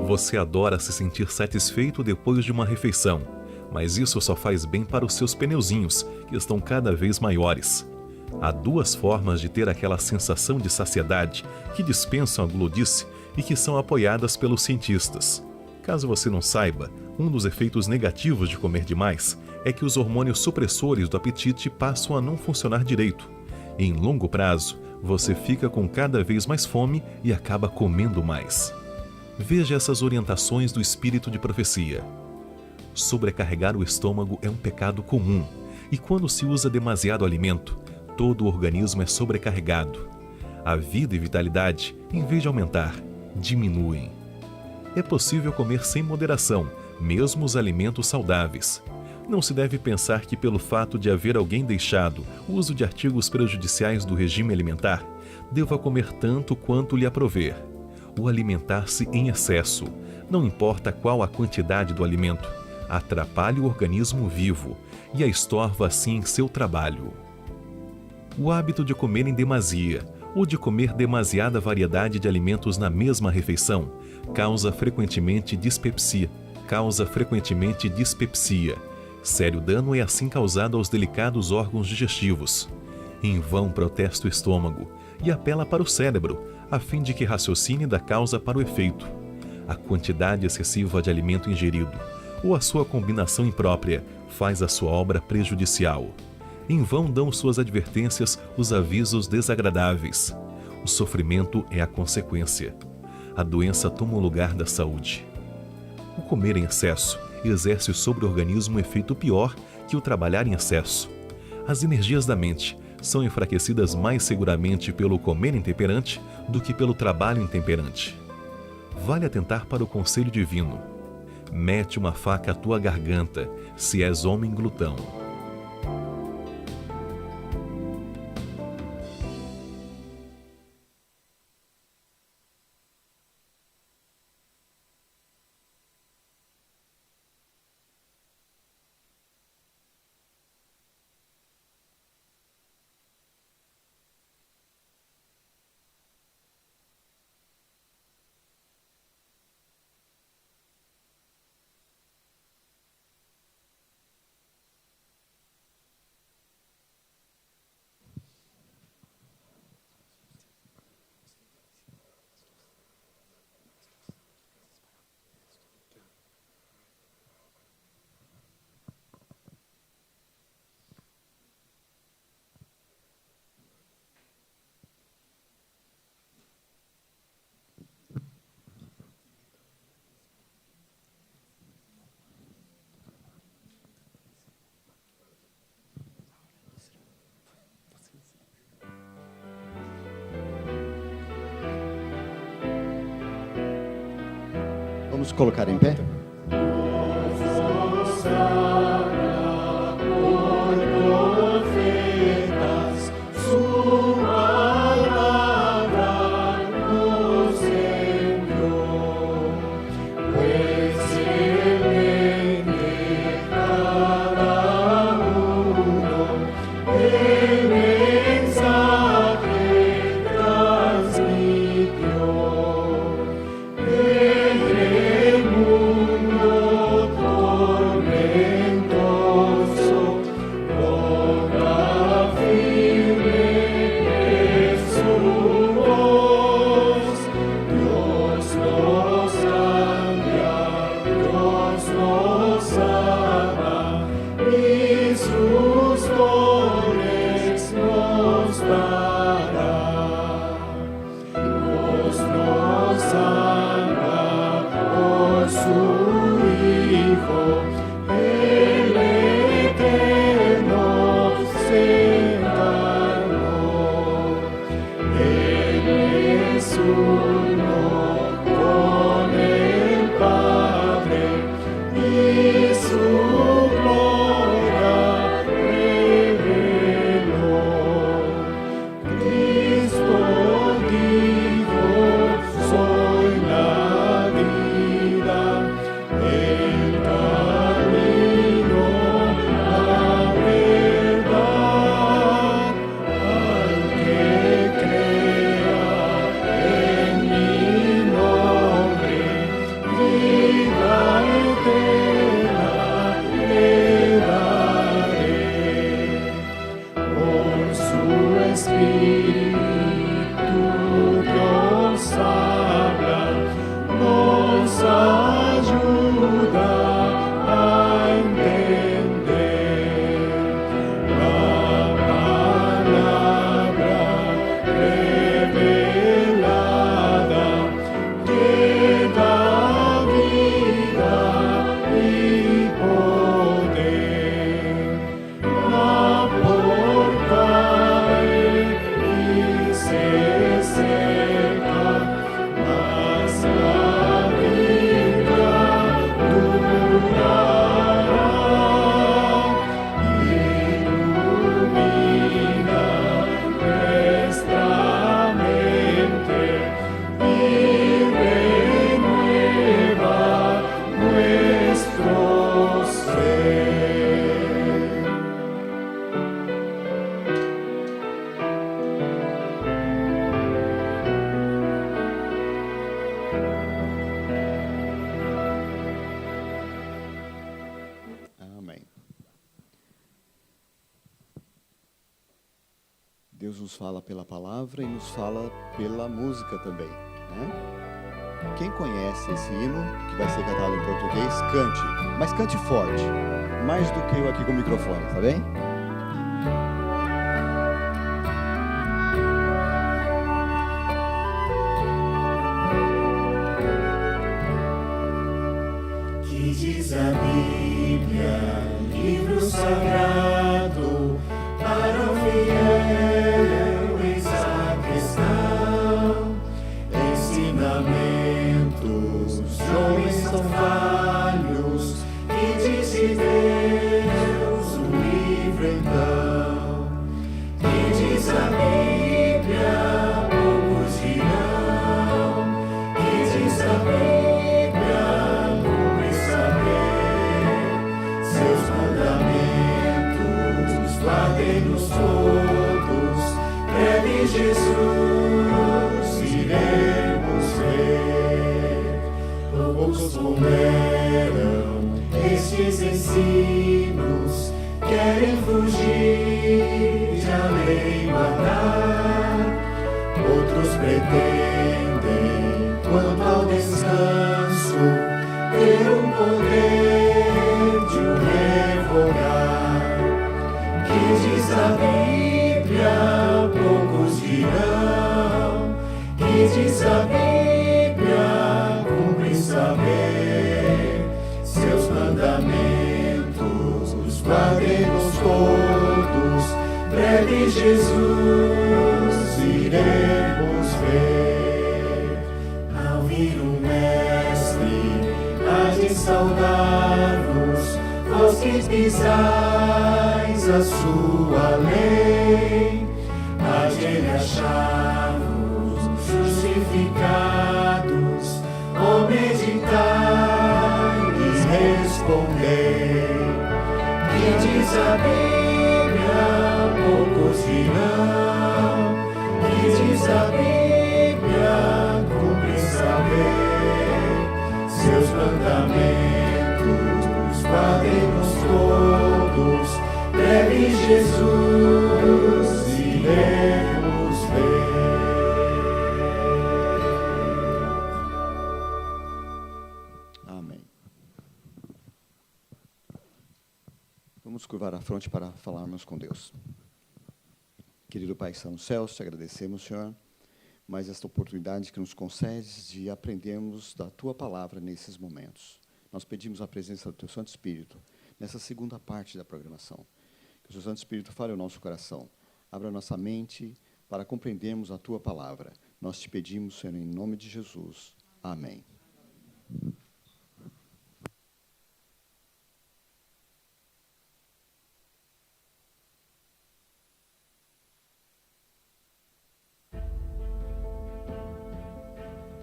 Você adora se sentir satisfeito depois de uma refeição, mas isso só faz bem para os seus pneuzinhos, que estão cada vez maiores. Há duas formas de ter aquela sensação de saciedade que dispensam a gludice e que são apoiadas pelos cientistas. Caso você não saiba, um dos efeitos negativos de comer demais é que os hormônios supressores do apetite passam a não funcionar direito. Em longo prazo, você fica com cada vez mais fome e acaba comendo mais. Veja essas orientações do espírito de profecia. Sobrecarregar o estômago é um pecado comum, e quando se usa demasiado alimento, todo o organismo é sobrecarregado. A vida e vitalidade, em vez de aumentar, diminuem. É possível comer sem moderação, mesmo os alimentos saudáveis. Não se deve pensar que pelo fato de haver alguém deixado o uso de artigos prejudiciais do regime alimentar, deva comer tanto quanto lhe aprover. O alimentar-se em excesso, não importa qual a quantidade do alimento, atrapalha o organismo vivo e a estorva assim em seu trabalho. O hábito de comer em demasia ou de comer demasiada variedade de alimentos na mesma refeição causa frequentemente dispepsia. Sério dano é assim causado aos delicados órgãos digestivos. Em vão protesta o estômago e apela para o cérebro, a fim de que raciocine da causa para o efeito. A quantidade excessiva de alimento ingerido ou a sua combinação imprópria faz a sua obra prejudicial. Em vão dão suas advertências os avisos desagradáveis. O sofrimento é a consequência. A doença toma o lugar da saúde. O comer em excesso exerce sobre o organismo um efeito pior que o trabalhar em excesso. As energias da mente são enfraquecidas mais seguramente pelo comer intemperante do que pelo trabalho intemperante. Vale atentar para o conselho divino. Mete uma faca à tua garganta, se és homem glutão. Vamos colocar em pé? Deus nos fala pela palavra e nos fala pela música também, né? Quem conhece esse hino, que vai ser cantado em português, cante, mas cante forte, mais do que eu aqui com o microfone, tá bem? Que diz a Bíblia, livro sagrado, para o fiel eis a questão. Ensinamentos, homens são falhos, que diz de Deus o livro então. Que diz a Bíblia, poucos dirão. Que diz a Bíblia, cumpre saber. Seus mandamentos, guardem-nos todos. Breve Jesus iremos ver. Poucos ponderam estes ensinos, querem fugir de a lei guardar. Outros pretendem, quanto ao descanso, ter o poder de o revogar. Que diz a Bíblia, poucos dirão. Que diz a Bíblia, cumpre saber. Seus mandamentos, guardem-nos todos. Breve Jesus iremos ver. Ao vir o Mestre, há de saudar-vos, vós que pisais a sua lei. Há de ele achar-vos justificados, ou meditai e respondei. Que diz a Bíblia, poucos dirão. Que diz a Bíblia, cumpre saber. Seus mandamentos, guardem-nos todos. Breve Jesus iremos ver. Amém. Vamos curvar a fronte para falarmos com Deus. Querido Pai que está nos céus, te agradecemos, Senhor, mais esta oportunidade que nos concedes de aprendermos da Tua Palavra nesses momentos. Nós pedimos a presença do Teu Santo Espírito nessa segunda parte da programação. Que o Teu Santo Espírito fale ao nosso coração, abra a nossa mente para compreendermos a Tua Palavra. Nós te pedimos, Senhor, em nome de Jesus. Amém.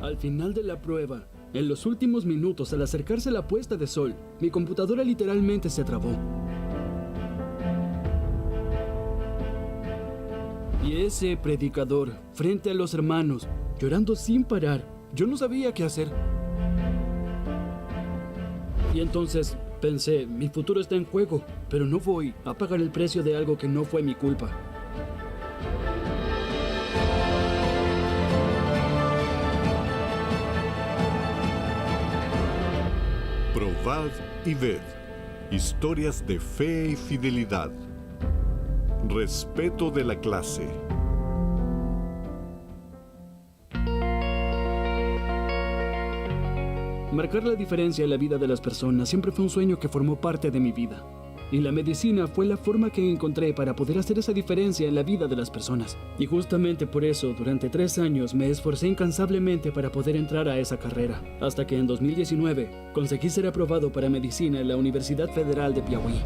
Al final de la prueba, en los últimos minutos al acercarse la puesta de sol, mi computadora literalmente se trabó. Y ese predicador, frente a los hermanos, llorando sin parar, yo no sabía qué hacer. Y entonces pensé, mi futuro está en juego, pero no voy a pagar el precio de algo que no fue mi culpa. Probad y ved. Historias de fe y fidelidad. Respeto de la clase. Marcar la diferencia en la vida de las personas siempre fue un sueño que formó parte de mi vida. Y la medicina fue la forma que encontré para poder hacer esa diferencia en la vida de las personas. Y justamente por eso, durante 3 años me esforcé incansablemente para poder entrar a esa carrera, hasta que en 2019 conseguí ser aprobado para medicina en la Universidad Federal de Piauí.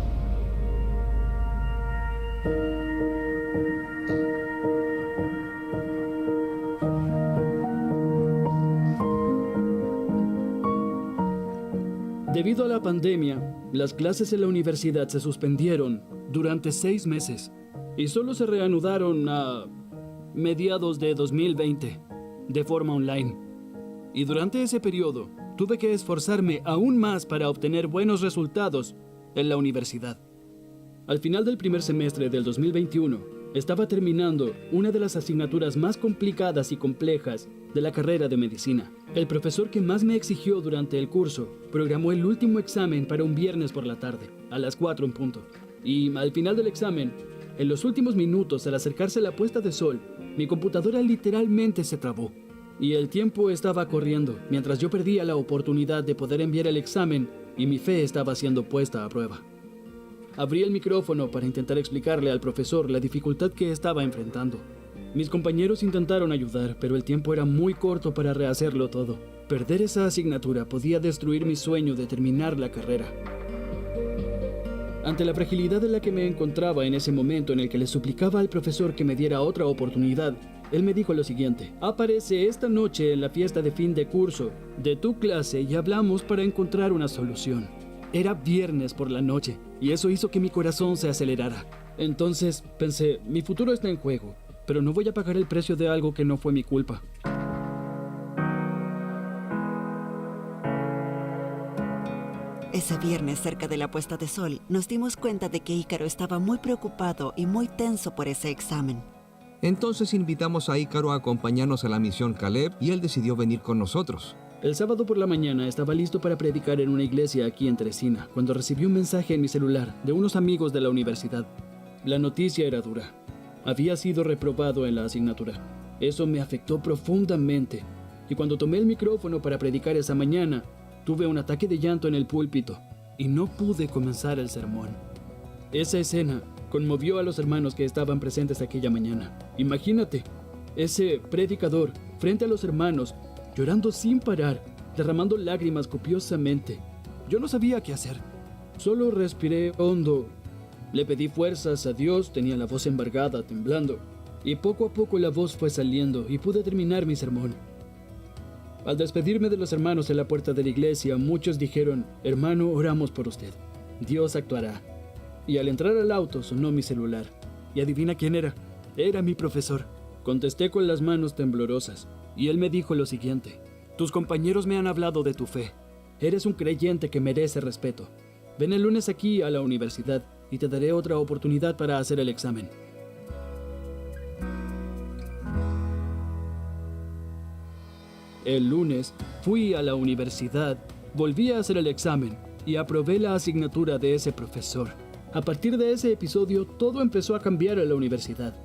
Debido a la pandemia, las clases en la universidad se suspendieron durante 6 meses y solo se reanudaron a mediados de 2020 de forma online. Y durante ese periodo tuve que esforzarme aún más para obtener buenos resultados en la universidad. Al final del primer semestre del 2021, estaba terminando una de las asignaturas más complicadas y complejas de la carrera de medicina. El profesor que más me exigió durante el curso programó el último examen para un viernes por la tarde, a las 4 en punto. Y al final del examen, en los últimos minutos al acercarse la puesta de sol, mi computadora literalmente se trabó. Y el tiempo estaba corriendo, mientras yo perdía la oportunidad de poder enviar el examen y mi fe estaba siendo puesta a prueba. Abrí el micrófono para intentar explicarle al profesor la dificultad que estaba enfrentando. Mis compañeros intentaron ayudar, pero el tiempo era muy corto para rehacerlo todo. Perder esa asignatura podía destruir mi sueño de terminar la carrera. Ante la fragilidad en la que me encontraba en ese momento en el que le suplicaba al profesor que me diera otra oportunidad, él me dijo lo siguiente: aparece esta noche en la fiesta de fin de curso de tu clase y hablamos para encontrar una solución. Era viernes por la noche y eso hizo que mi corazón se acelerara. Entonces pensé, mi futuro está en juego, pero no voy a pagar el precio de algo que no fue mi culpa. Ese viernes, cerca de la puesta de sol, nos dimos cuenta de que Ícaro estaba muy preocupado y muy tenso por ese examen. Entonces invitamos a Ícaro a acompañarnos a la misión Caleb y él decidió venir con nosotros. El sábado por la mañana estaba listo para predicar en una iglesia aquí en Teresina, cuando recibí un mensaje en mi celular de unos amigos de la universidad. La noticia era dura. Había sido reprobado en la asignatura. Eso me afectó profundamente. Y cuando tomé el micrófono para predicar esa mañana, tuve un ataque de llanto en el púlpito y no pude comenzar el sermón. Esa escena conmovió a los hermanos que estaban presentes aquella mañana. Imagínate, ese predicador frente a los hermanos, llorando sin parar, derramando lágrimas copiosamente. Yo no sabía qué hacer. Solo respiré hondo. Le pedí fuerzas a Dios, tenía la voz embargada, temblando. Y poco a poco la voz fue saliendo y pude terminar mi sermón. Al despedirme de los hermanos en la puerta de la iglesia, muchos dijeron: hermano, oramos por usted. Dios actuará. Y al entrar al auto sonó mi celular. Y adivina quién era. Era mi profesor. Contesté con las manos temblorosas. Y él me dijo lo siguiente: tus compañeros me han hablado de tu fe. Eres un creyente que merece respeto. Ven el lunes aquí a la universidad y te daré otra oportunidad para hacer el examen. El lunes fui a la universidad, volví a hacer el examen y aprobé la asignatura de ese profesor. A partir de ese episodio, todo empezó a cambiar en la universidad.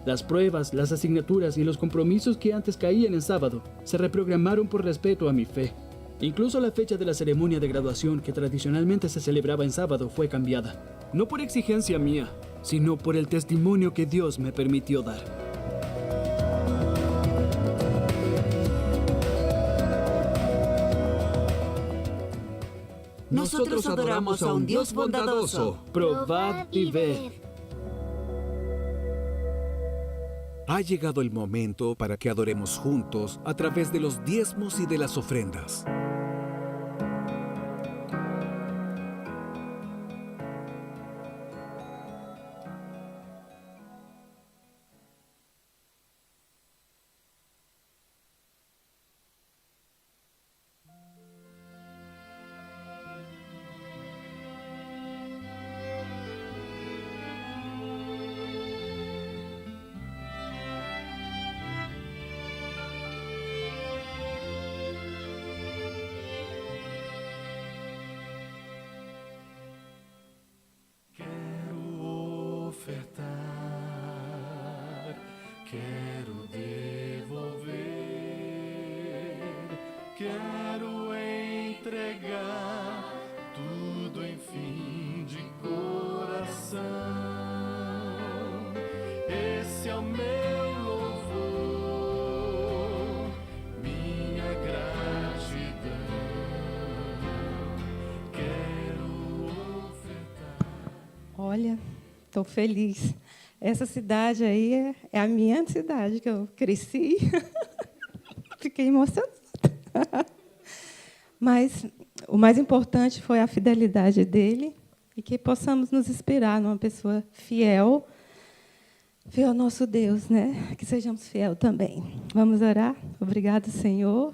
Las pruebas, las asignaturas y los compromisos que antes caían en sábado se reprogramaron por respeto a mi fe. Incluso la fecha de la ceremonia de graduación, que tradicionalmente se celebraba en sábado, fue cambiada. No por exigencia mía, sino por el testimonio que Dios me permitió dar. Nosotros adoramos a un Dios bondadoso. Probad y ved. Ha llegado el momento para que adoremos juntos a través de los diezmos y de las ofrendas. quero devolver, quero entregar tudo, enfim, de coração. Esse é o meu louvor, minha gratidão. Quero ofertar. Olha, estou feliz. Essa cidade aí é a minha cidade, que eu cresci. Fiquei emocionada. Mas o mais importante foi a fidelidade dele e que possamos nos inspirar numa pessoa fiel, fiel ao nosso Deus, né? Que sejamos fiel também. Vamos orar? Obrigado, Senhor.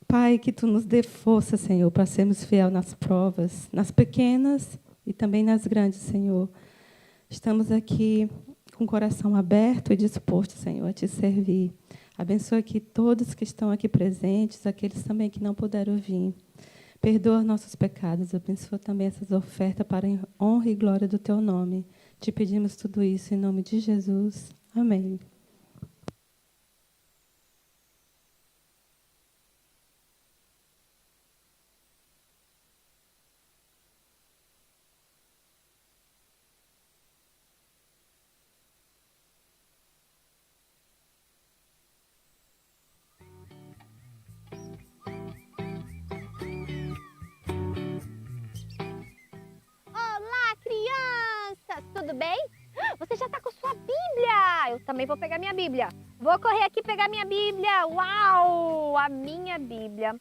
Pai, que Tu nos dê força, Senhor, para sermos fiel nas provas, nas pequenas e também nas grandes, Senhor. Estamos aqui com o coração aberto e disposto, Senhor, a Te servir. Abençoa aqui todos que estão aqui presentes, aqueles também que não puderam vir. Perdoa nossos pecados. Abençoa também essas ofertas para a honra e glória do Teu nome. Te pedimos tudo isso em nome de Jesus. Amém. Olá, crianças! Tudo bem? Você já está com sua Bíblia? Eu também vou pegar minha Bíblia. Vou correr aqui pegar minha Bíblia. Uau! A minha Bíblia.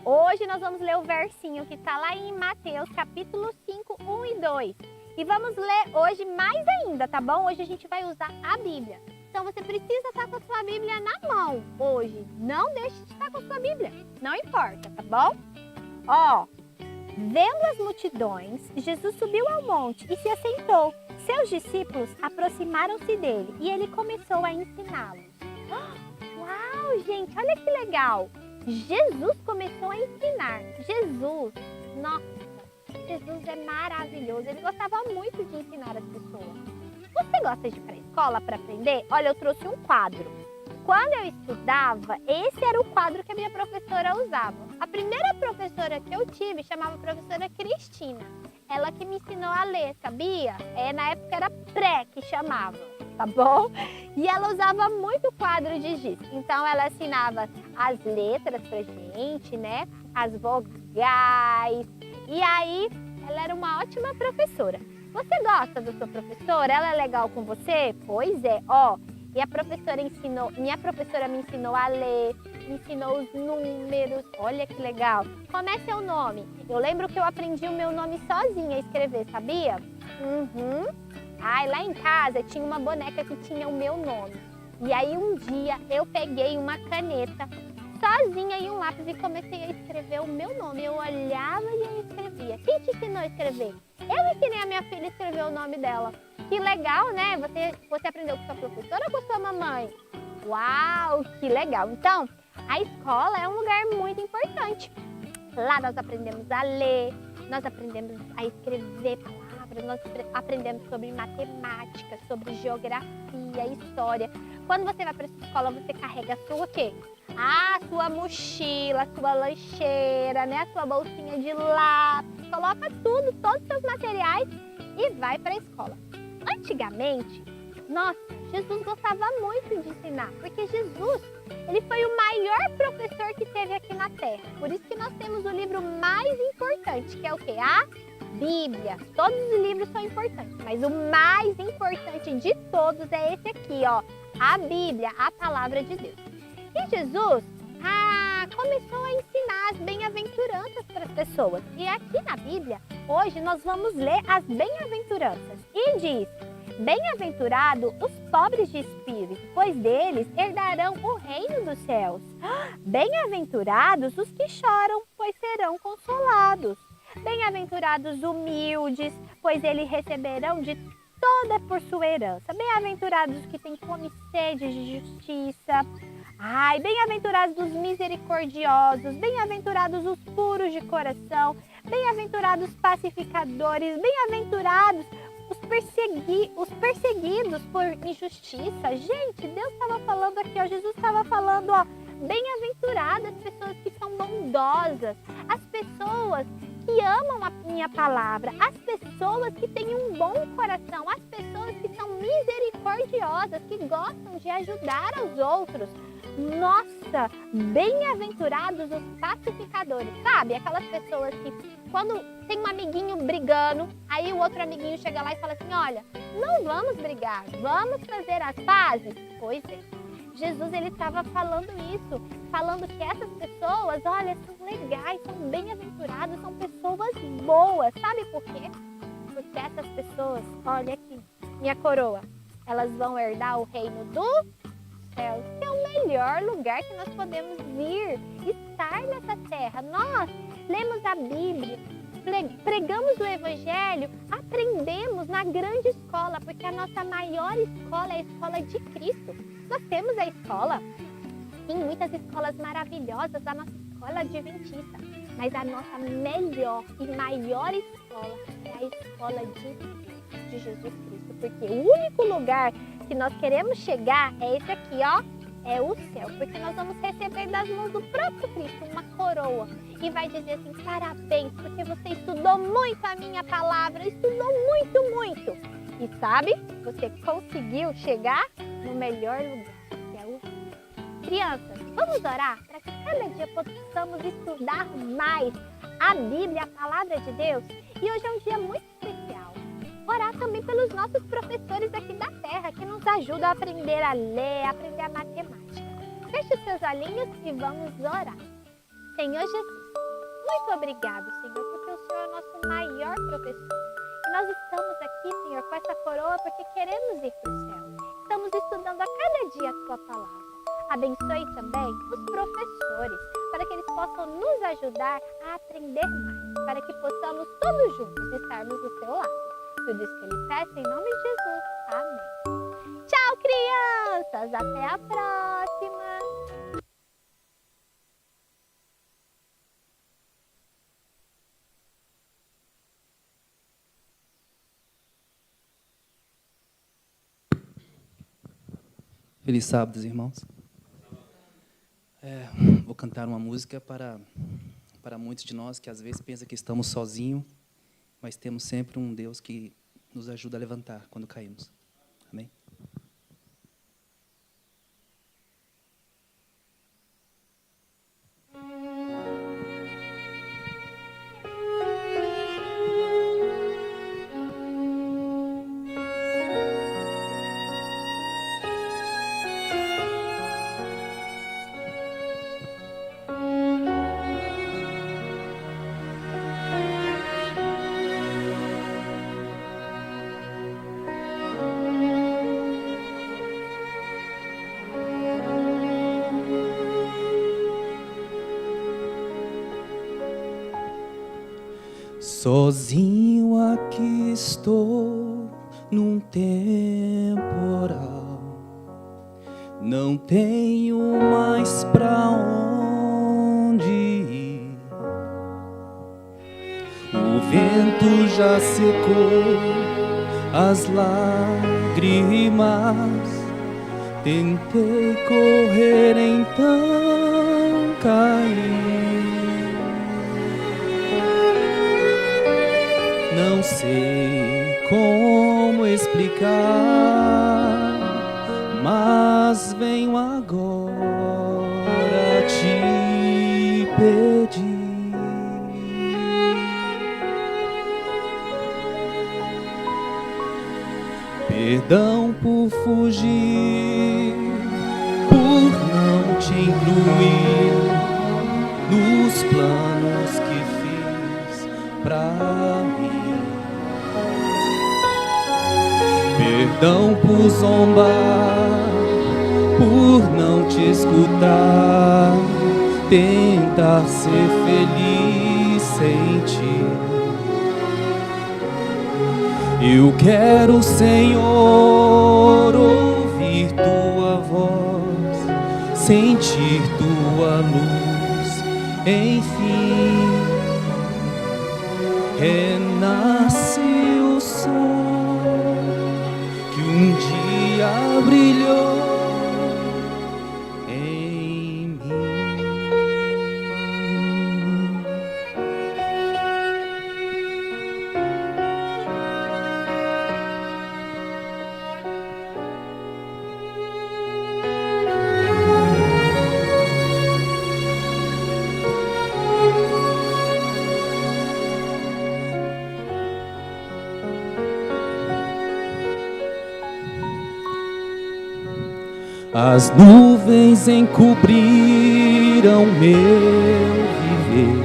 Hoje nós vamos ler o versinho que está lá em Mateus, capítulo 5, 1 e 2. E vamos ler hoje mais ainda, tá bom? Hoje a gente vai usar a Bíblia. Então você precisa estar com a sua Bíblia na mão hoje. Não deixe de estar com a sua Bíblia. Não importa, tá bom? Ó, vendo as multidões, Jesus subiu ao monte e se assentou. Seus discípulos aproximaram-se dele e ele começou a ensiná-los. Uau, gente, olha que legal! Jesus começou a ensinar. Jesus, nossa, Jesus é maravilhoso. Ele gostava muito de ensinar as pessoas. Você gosta de ir para a escola para aprender? Olha, eu trouxe um quadro. Quando eu estudava, esse era o quadro que a minha professora usava. A primeira professora que eu tive chamava professora Cristina. Ela que me ensinou a ler, sabia? Na época era pré que chamava, tá bom? E ela usava muito quadro de giz. Então ela ensinava as letras pra gente, né? As vogais. E aí, ela era uma ótima professora. Você gosta da sua professora? Ela é legal com você? Pois é, ó. E a professora ensinou, minha professora me ensinou a ler, me ensinou os números. Olha que legal. Como é seu nome? Eu lembro que eu aprendi o meu nome sozinha a escrever, sabia? Ai, lá em casa tinha uma boneca que tinha o meu nome. E aí um dia eu peguei uma caneta sozinha e um lápis e comecei a escrever o meu nome. Eu olhava e eu escrevia. Quem te ensinou a escrever? Eu ensinei a minha filha a escrever o nome dela. Que legal, né? Você aprendeu com sua professora ou com sua mamãe? Uau, que legal! Então, a escola é um lugar muito importante. Lá nós aprendemos a ler, nós aprendemos a escrever palavras, nós aprendemos sobre matemática, sobre geografia, história. Quando você vai para a escola, você carrega a sua o quê? A sua mochila, a sua lancheira, né? A sua bolsinha de lápis. Coloca tudo, todos os seus materiais e vai para a escola. Antigamente, nossa, Jesus gostava muito de ensinar, porque Jesus, ele foi o maior professor que teve aqui na Terra. Por isso que nós temos o livro mais importante, que é o quê? A Bíblia. Todos os livros são importantes, mas o mais importante de todos é esse aqui, ó, a Bíblia, a Palavra de Deus. E Jesus começou a ensinar as bem-aventuranças para as pessoas. E aqui na Bíblia, hoje nós vamos ler as bem-aventuranças. E diz: bem-aventurado os pobres de espírito, pois deles herdarão o reino dos céus. Bem-aventurados os que choram, pois serão consolados. Bem-aventurados humildes, pois eles receberão de toda por sua herança. Bem-aventurados os que têm fome e sede de justiça. Ai, bem-aventurados os misericordiosos, bem-aventurados os puros de coração, bem-aventurados os pacificadores, bem-aventurados os perseguidos por injustiça. Gente, Deus estava falando aqui, ó, Jesus estava falando, ó, bem-aventuradas as pessoas que são bondosas, as pessoas que amam a minha palavra, as pessoas que têm um bom coração, as pessoas que são misericordiosas, que gostam de ajudar aos outros. Nossa, bem-aventurados os pacificadores, sabe? Aquelas pessoas que quando tem um amiguinho brigando, aí o outro amiguinho chega lá e fala assim, olha, não vamos brigar, vamos fazer as pazes. Pois é, Jesus ele estava falando isso, falando que essas pessoas, olha, são legais, são bem-aventuradas, são pessoas boas. Sabe por quê? Porque essas pessoas, olha aqui, minha coroa, elas vão herdar o reino do céu, que é o melhor lugar que nós podemos vir, estar nessa terra. Nós lemos a Bíblia, pregamos o Evangelho, aprendemos na grande escola, porque a nossa maior escola é a escola de Cristo. Nós temos a escola, sim, muitas escolas maravilhosas, a nossa escola adventista, mas a nossa melhor e maior escola é a escola de Jesus Cristo, porque o único lugar que nós queremos chegar é esse aqui, ó, é o céu, porque nós vamos receber das mãos do próprio Cristo uma coroa e vai dizer assim, parabéns, porque você estudou muito a minha palavra, estudou muito, muito. E sabe, você conseguiu chegar no melhor lugar, que é o céu. Crianças, vamos orar para que cada dia possamos estudar mais a Bíblia, a palavra de Deus. E hoje é um dia muito especial. Orar também pelos nossos professores aqui da terra, que nos ajudam a aprender a ler, a aprender a matemática. Feche os seus olhinhos e vamos orar. Senhor Jesus, muito obrigado, Senhor, porque o Senhor é o nosso maior professor. E nós estamos aqui, Senhor, com essa coroa porque queremos ir para o céu. Estamos estudando a cada dia a Tua palavra. Abençoe também os professores, para que eles possam nos ajudar a aprender mais, para que possamos todos juntos estarmos do Seu lado. Tudo isso que Ele peço em nome de Jesus. Amém. Tchau, crianças! Até a próxima! Feliz sábado, irmãos. Vou cantar uma música para muitos de nós que às vezes pensam que estamos sozinhos, mas temos sempre um Deus que nos ajuda a levantar quando caímos. Amém? Sozinho aqui estou num temporal, não tenho mais pra onde ir. O vento já secou as lágrimas, tentei correr, então caí. Não sei como explicar, mas venho agora te pedir. Perdão por fugir, por não te incluir nos planos que fiz pra mim. Perdão por zombar, por não te escutar, tentar ser feliz sem ti. Eu quero, Senhor, ouvir tua voz, sentir tua luz, enfim. Renasce o sol. As nuvens encobriram meu viver.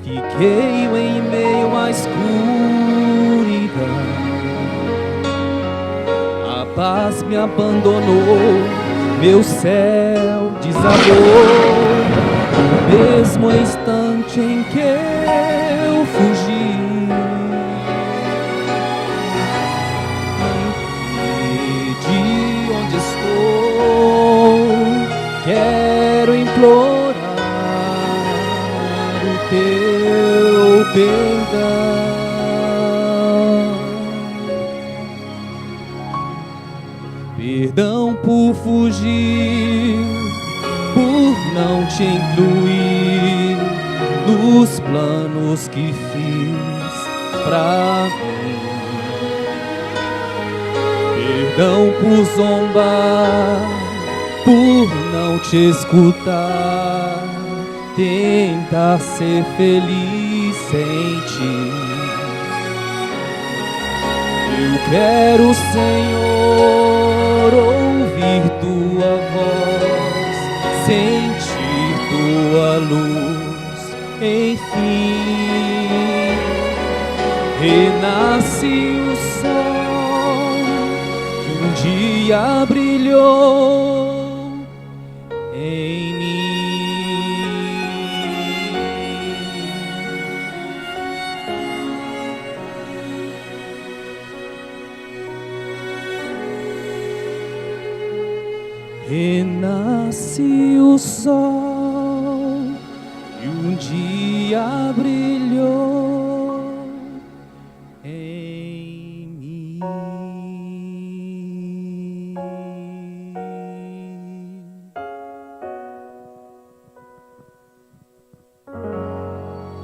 Fiquei em meio à escuridão. A paz me abandonou, meu céu desabou. No mesmo instante em que eu fugi, de onde estou, quero implorar o teu perdão. Perdão por fugir, por não te incluir nos planos que fiz pra mim. Perdão por zombar, por não te escutar, tentar ser feliz sem ti. Eu quero, Senhor, ouvir tua voz, sentir tua luz, enfim. Renasce o sol que um dia brilhou em mim. Renasce o sol e um dia brilhou em mim.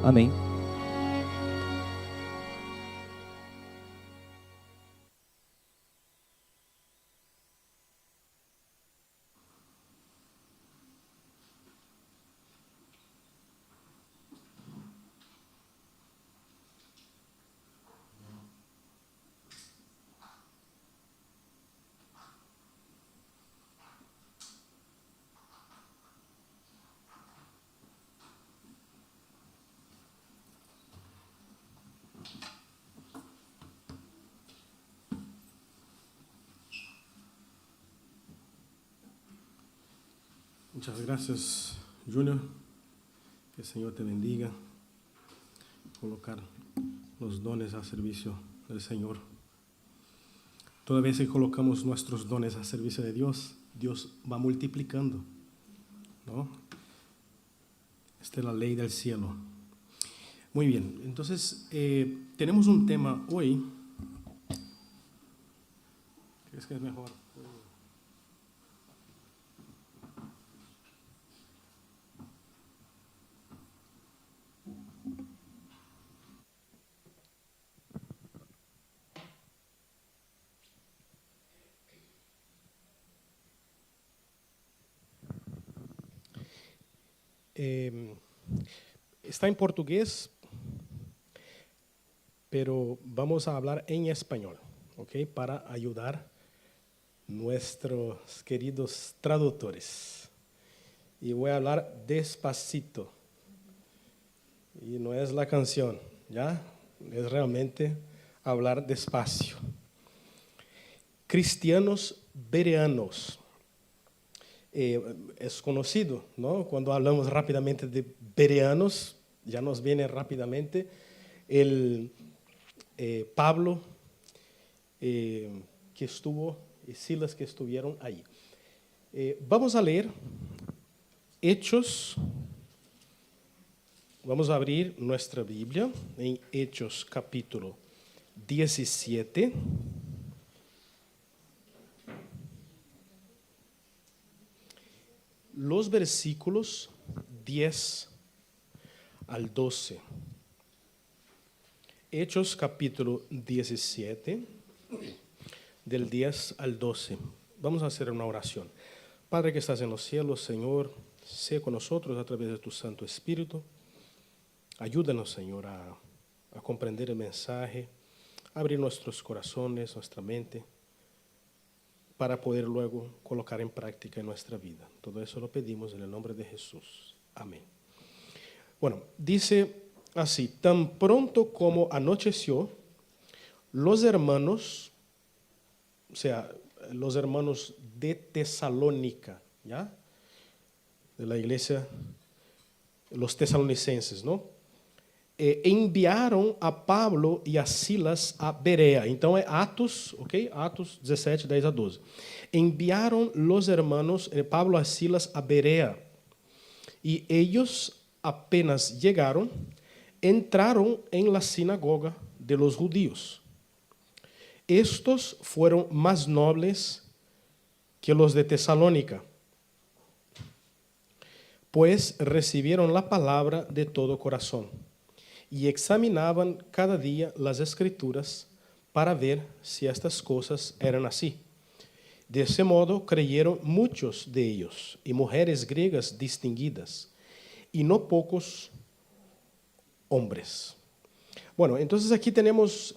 Amém. Muchas gracias, Junior. Que el Señor te bendiga. Colocar los dones a servicio del Señor. Toda vez que colocamos nuestros dones a servicio de Dios, Dios va multiplicando, ¿no? Esta es la ley del cielo. Muy bien, entonces tenemos un tema hoy. ¿Crees que es mejor? Está en portugués, pero vamos a hablar en español, ¿ok? Para ayudar nuestros queridos traductores. Y voy a hablar despacito. Y no es la canción, ¿ya? Es realmente hablar despacio. Cristianos bereanos. Es conocido, ¿no? Cuando hablamos rápidamente de bereanos, ya nos viene rápidamente el Pablo que estuvo y Silas que estuvieron ahí. Vamos a leer Hechos. Vamos a abrir nuestra Biblia en Hechos capítulo 17. Los versículos 10 al 12. Hechos capítulo 17, del 10 al 12. Vamos a hacer una oración. Padre que estás en los cielos, Señor, sé con nosotros a través de tu Santo Espíritu. Ayúdanos, Señor, a comprender el mensaje, a abrir nuestros corazones, nuestra mente, para poder luego colocar en práctica en nuestra vida. Todo eso lo pedimos en el nombre de Jesús. Amén. Bueno, dice así: tan pronto como anocheció, los hermanos, o sea, los hermanos de Tesalónica, ¿ya? De la iglesia, los tesalonicenses, ¿no? Enviaram a Pablo e a Silas a Berea. Então é Atos, ok? Atos 17, 10 a 12. Enviaram los hermanos Pablo a Silas a Berea. E eles apenas chegaram, entraram em la sinagoga de los judíos. Estos fueron más nobles que los de Tesalónica, pues recibieron la palabra de todo corazón y examinaban cada día las escrituras para ver si estas cosas eran así. De ese modo creyeron muchos de ellos, y mujeres griegas distinguidas, y no pocos hombres. Bueno, entonces aquí tenemos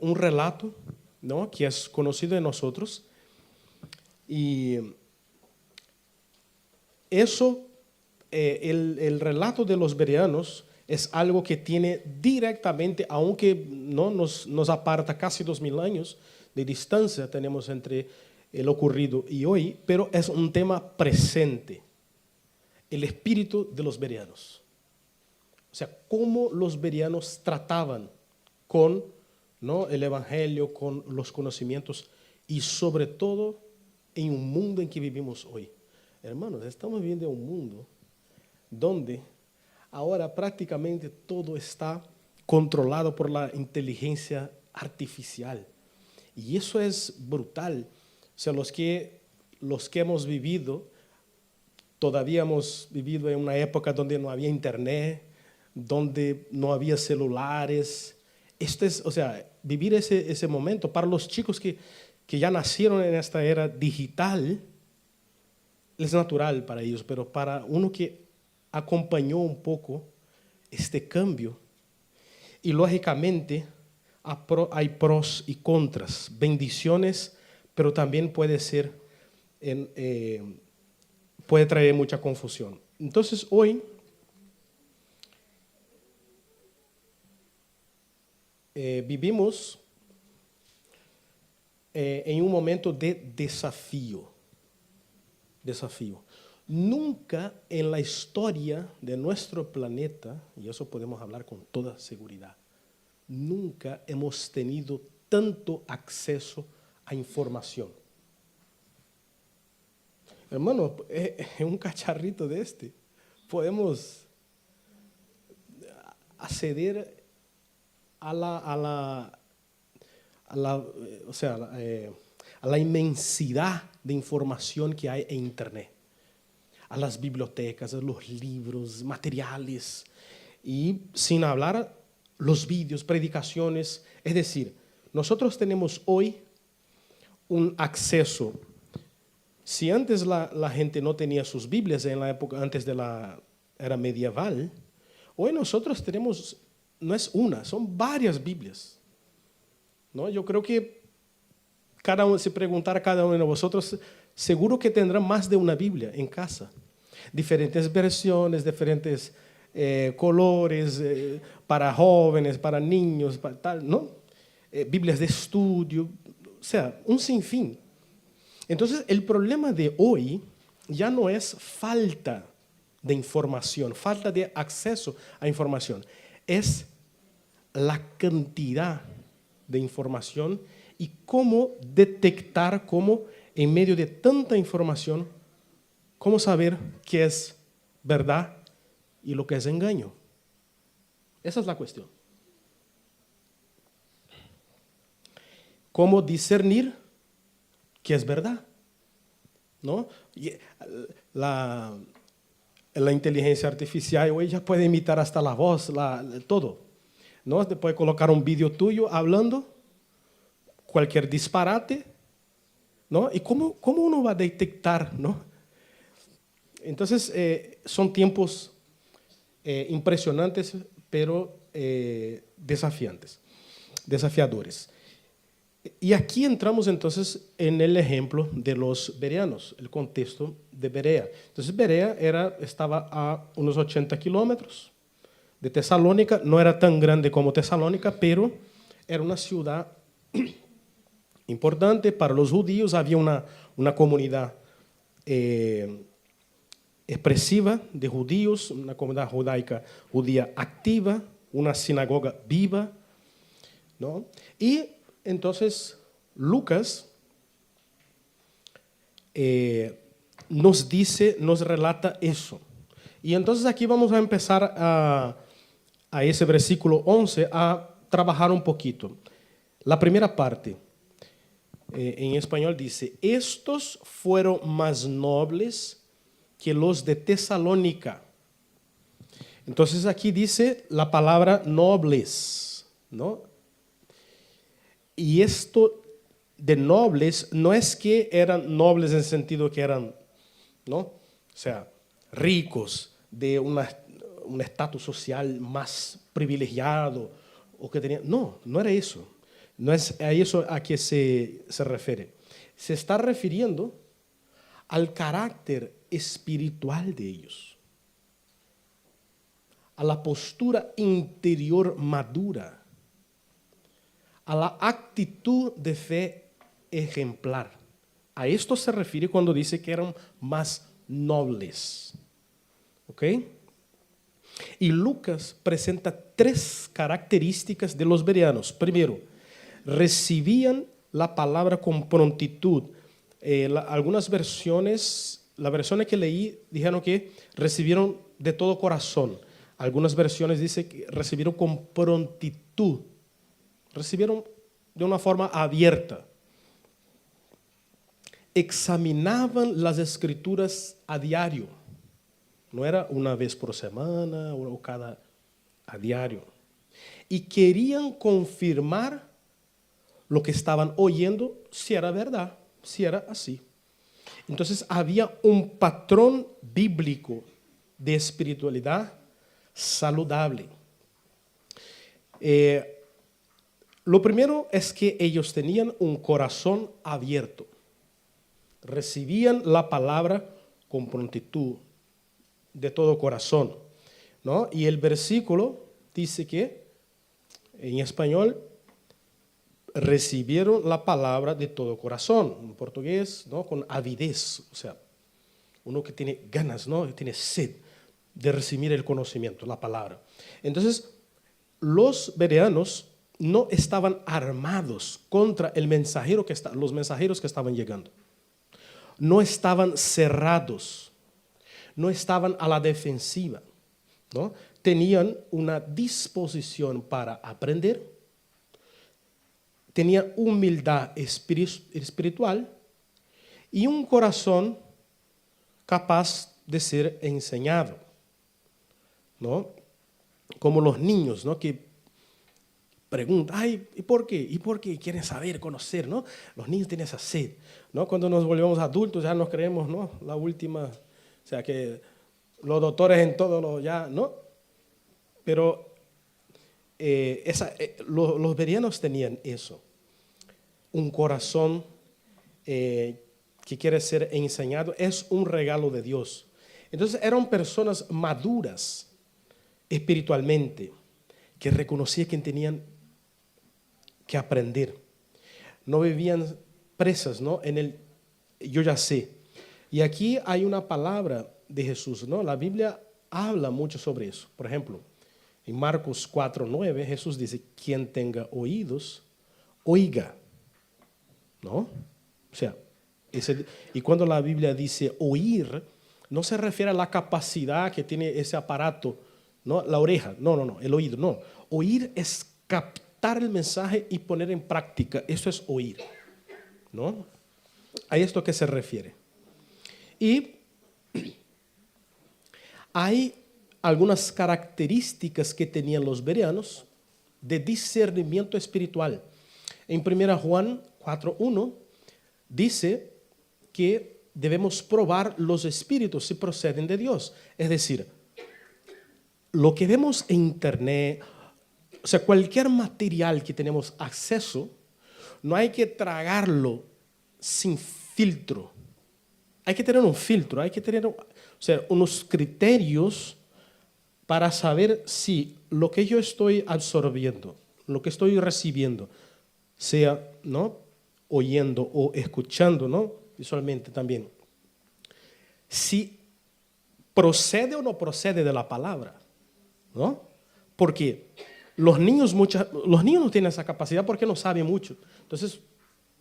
un relato, ¿no?, que es conocido de nosotros, y eso, el relato de los bereanos es algo que tiene directamente, aunque no nos aparta casi 2000 años de distancia tenemos entre el ocurrido y hoy, pero es un tema presente, el espíritu de los bereanos. O sea, cómo los bereanos trataban con, ¿no?, el evangelio, con los conocimientos y sobre todo en un mundo en que vivimos hoy. Hermanos, estamos viviendo en un mundo donde ahora prácticamente todo está controlado por la inteligencia artificial. Y eso es brutal. O sea, los que hemos vivido, todavía hemos vivido en una época donde no había internet, donde no había celulares. Esto es, o sea, vivir ese momento para los chicos que ya nacieron en esta era digital, es natural para ellos, pero para uno que acompañó un poco este cambio, y lógicamente hay pros y contras, bendiciones, pero también puede traer mucha confusión. Entonces hoy vivimos en un momento de desafío. Nunca en la historia de nuestro planeta, y eso podemos hablar con toda seguridad, nunca hemos tenido tanto acceso a información. Hermano, en un cacharrito de podemos acceder a la inmensidad de información que hay en Internet, a las bibliotecas, a los libros, materiales, y sin hablar los vídeos, predicaciones. Es decir, nosotros tenemos hoy un acceso. Si antes la gente no tenía sus Biblias en la época antes de la era medieval, hoy nosotros tenemos, no es una, son varias Biblias, ¿no? Yo creo que si preguntar a cada uno de vosotros, seguro que tendrán más de una Biblia en casa. Diferentes versiones, diferentes colores, para jóvenes, para niños, para tal, ¿no? Biblias de estudio, o sea, un sinfín. Entonces, el problema de hoy ya no es falta de información, falta de acceso a información, es la cantidad de información y cómo detectar, cómo en medio de tanta información, cómo saber qué es verdad y lo que es engaño. Esa es la cuestión. Cómo discernir qué es verdad, ¿no? Y la inteligencia artificial hoy ya puede imitar hasta la voz, todo, ¿no? Te puede colocar un vídeo tuyo hablando cualquier disparate, ¿no? ¿Y cómo uno va a detectar, no? Entonces, son tiempos impresionantes, pero desafiadores. Y aquí entramos entonces en el ejemplo de los bereanos, el contexto de Berea. Entonces Berea estaba a unos 80 kilómetros de Tesalónica, no era tan grande como Tesalónica, pero era una ciudad importante para los judíos, había una comunidad expresiva de judíos, una comunidad judía activa, una sinagoga viva, ¿no? Y entonces Lucas nos relata eso. Y entonces aquí vamos a empezar a ese versículo 11 a trabajar un poquito. La primera parte, en español dice, estos fueron más nobles que los de Tesalónica. Entonces aquí dice la palabra nobles, ¿no? Y esto de nobles no es que eran nobles en el sentido que eran, ¿no? O sea, ricos, de un estatus social más privilegiado, o que tenían. No, no era eso. No es a eso a que se refiere. Se está refiriendo al carácter espiritual de ellos, a la postura interior madura, a la actitud de fe ejemplar. A esto se refiere cuando dice que eran más nobles. ¿Ok? Y Lucas presenta 3 características de los bereanos. Primero, recibían la palabra con prontitud. Algunas versiones, la versión que leí, dijeron que recibieron de todo corazón. Algunas versiones dicen que recibieron con prontitud. Recibieron de una forma abierta. Examinaban las escrituras a diario. No era una vez por semana o a diario. Y querían confirmar lo que estaban oyendo, si era verdad, si era así. Entonces había un patrón bíblico de espiritualidad saludable. Lo primero es que ellos tenían un corazón abierto. Recibían la palabra con prontitud, de todo corazón, ¿no? Y el versículo dice que, en español, recibieron la palabra de todo corazón. En portugués, ¿no? Con avidez, o sea, uno que tiene ganas, ¿no? Que tiene sed de recibir el conocimiento, la palabra. Entonces, los bereanos no estaban armados contra los mensajeros que estaban llegando. No estaban cerrados, no estaban a la defensiva, ¿no? Tenían una disposición para aprender, tenían humildad espiritual y un corazón capaz de ser enseñado, ¿no? Como los niños, ¿no? Que preguntan, ay, ¿y por qué? ¿Y por qué? Quieren saber, conocer, ¿no? Los niños tienen esa sed, ¿no? Cuando nos volvemos adultos ya nos creemos, ¿no? La última, o sea, que los doctores en todo lo ya, ¿no? Pero los bereanos tenían eso, un corazón que quiere ser enseñado, es un regalo de Dios. Entonces eran personas maduras espiritualmente, que reconocían que tenían que aprender. No vivían presas, ¿no? En el yo ya sé. Y aquí hay una palabra de Jesús, ¿no? La Biblia habla mucho sobre eso. Por ejemplo, en Marcos 4:9, Jesús dice, quien tenga oídos, oiga, ¿no? O sea, y cuando la Biblia dice oír, no se refiere a la capacidad que tiene ese aparato, ¿no? La oreja, no, el oído, no. Oír es captar el mensaje y poner en práctica, eso es oír, ¿no? A esto que se refiere. Y hay algunas características que tenían los bereanos de discernimiento espiritual. En 1 Juan 4:1 dice que debemos probar los espíritus si proceden de Dios. Es decir, lo que vemos en internet, o sea, cualquier material que tenemos acceso, no hay que tragarlo sin filtro. Hay que tener un filtro, hay que tener, o sea, unos criterios para saber si lo que yo estoy absorbiendo, lo que estoy recibiendo, sea, ¿no?, oyendo o escuchando, ¿no?, visualmente también, si procede o no procede de la palabra, ¿no? Porque los niños no tienen esa capacidad porque no saben mucho. Entonces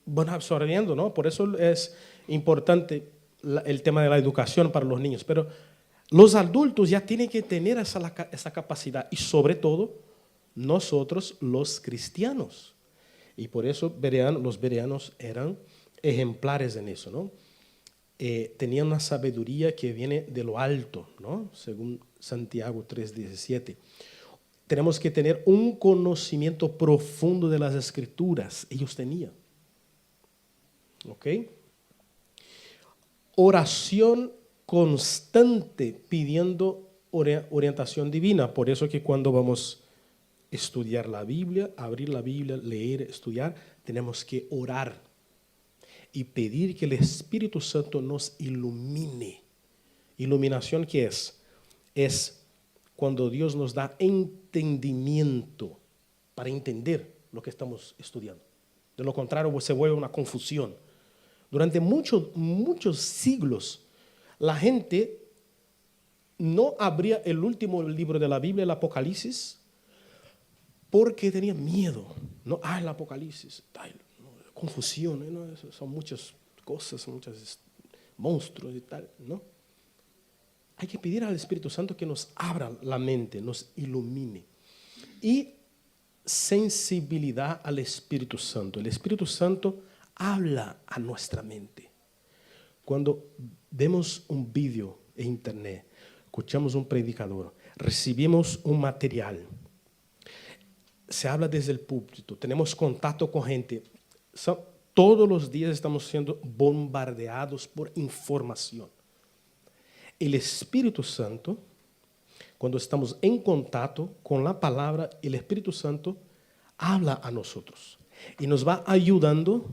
van absorbiendo, ¿no? Por eso es importante el tema de la educación para los niños. Pero los adultos ya tienen que tener esa capacidad y sobre todo nosotros los cristianos. Y por eso los bereanos eran ejemplares en eso, ¿no? Tenían una sabiduría que viene de lo alto, ¿no? Según Santiago 3:17. Tenemos que tener un conocimiento profundo de las Escrituras. Ellos tenían. ¿Ok? Oración constante pidiendo orientación divina. Por eso que cuando vamos a estudiar la Biblia, abrir la Biblia, leer, estudiar, tenemos que orar y pedir que el Espíritu Santo nos ilumine. ¿Iluminación qué es? Es cuando Dios nos da entendimiento para entender lo que estamos estudiando. De lo contrario, se vuelve una confusión. Durante muchos siglos, la gente no abría el último libro de la Biblia, el Apocalipsis, porque tenía miedo. No, el Apocalipsis, confusión, ¿no? Son muchas cosas, muchos monstruos y tal, ¿no? Hay que pedir al Espíritu Santo que nos abra la mente, nos ilumine. Y sensibilidad al Espíritu Santo. El Espíritu Santo habla a nuestra mente. Cuando vemos un vídeo en internet, escuchamos un predicador, recibimos un material, se habla desde el púlpito, tenemos contacto con gente, todos los días estamos siendo bombardeados por información. El Espíritu Santo, cuando estamos en contacto con la palabra, el Espíritu Santo habla a nosotros y nos va ayudando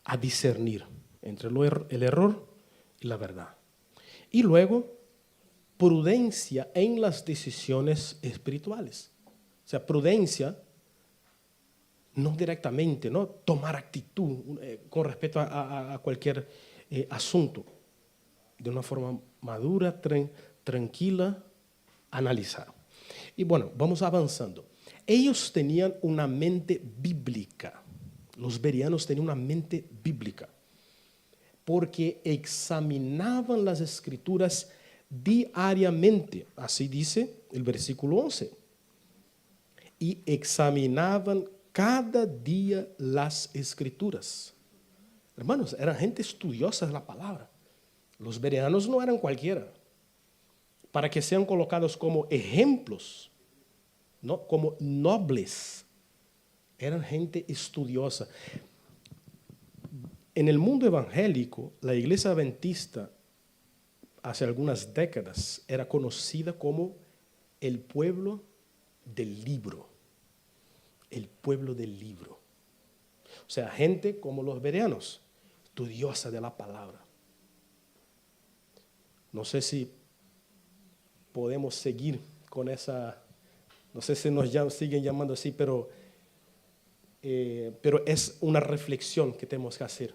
a discernir entre el error y la verdad. Y luego, prudencia en las decisiones espirituales. O sea, prudencia, no directamente, ¿no?, tomar actitud con respecto a cualquier asunto. De una forma madura, tranquila, analizar. Y bueno, vamos avanzando. Ellos tenían una mente bíblica. Los bereanos tenían una mente bíblica. Porque examinaban las Escrituras diariamente. Así dice el versículo 11. Y examinaban cada día las Escrituras. Hermanos, eran gente estudiosa de la palabra. Los bereanos no eran cualquiera. Para que sean colocados como ejemplos, ¿no?, como nobles. Eran gente estudiosa. En el mundo evangélico, la iglesia adventista, hace algunas décadas, era conocida como el pueblo del libro. El pueblo del libro. O sea, gente como los bereanos, estudiosa de la palabra. No sé si podemos seguir con esa, no sé si nos siguen llamando así, pero es una reflexión que tenemos que hacer,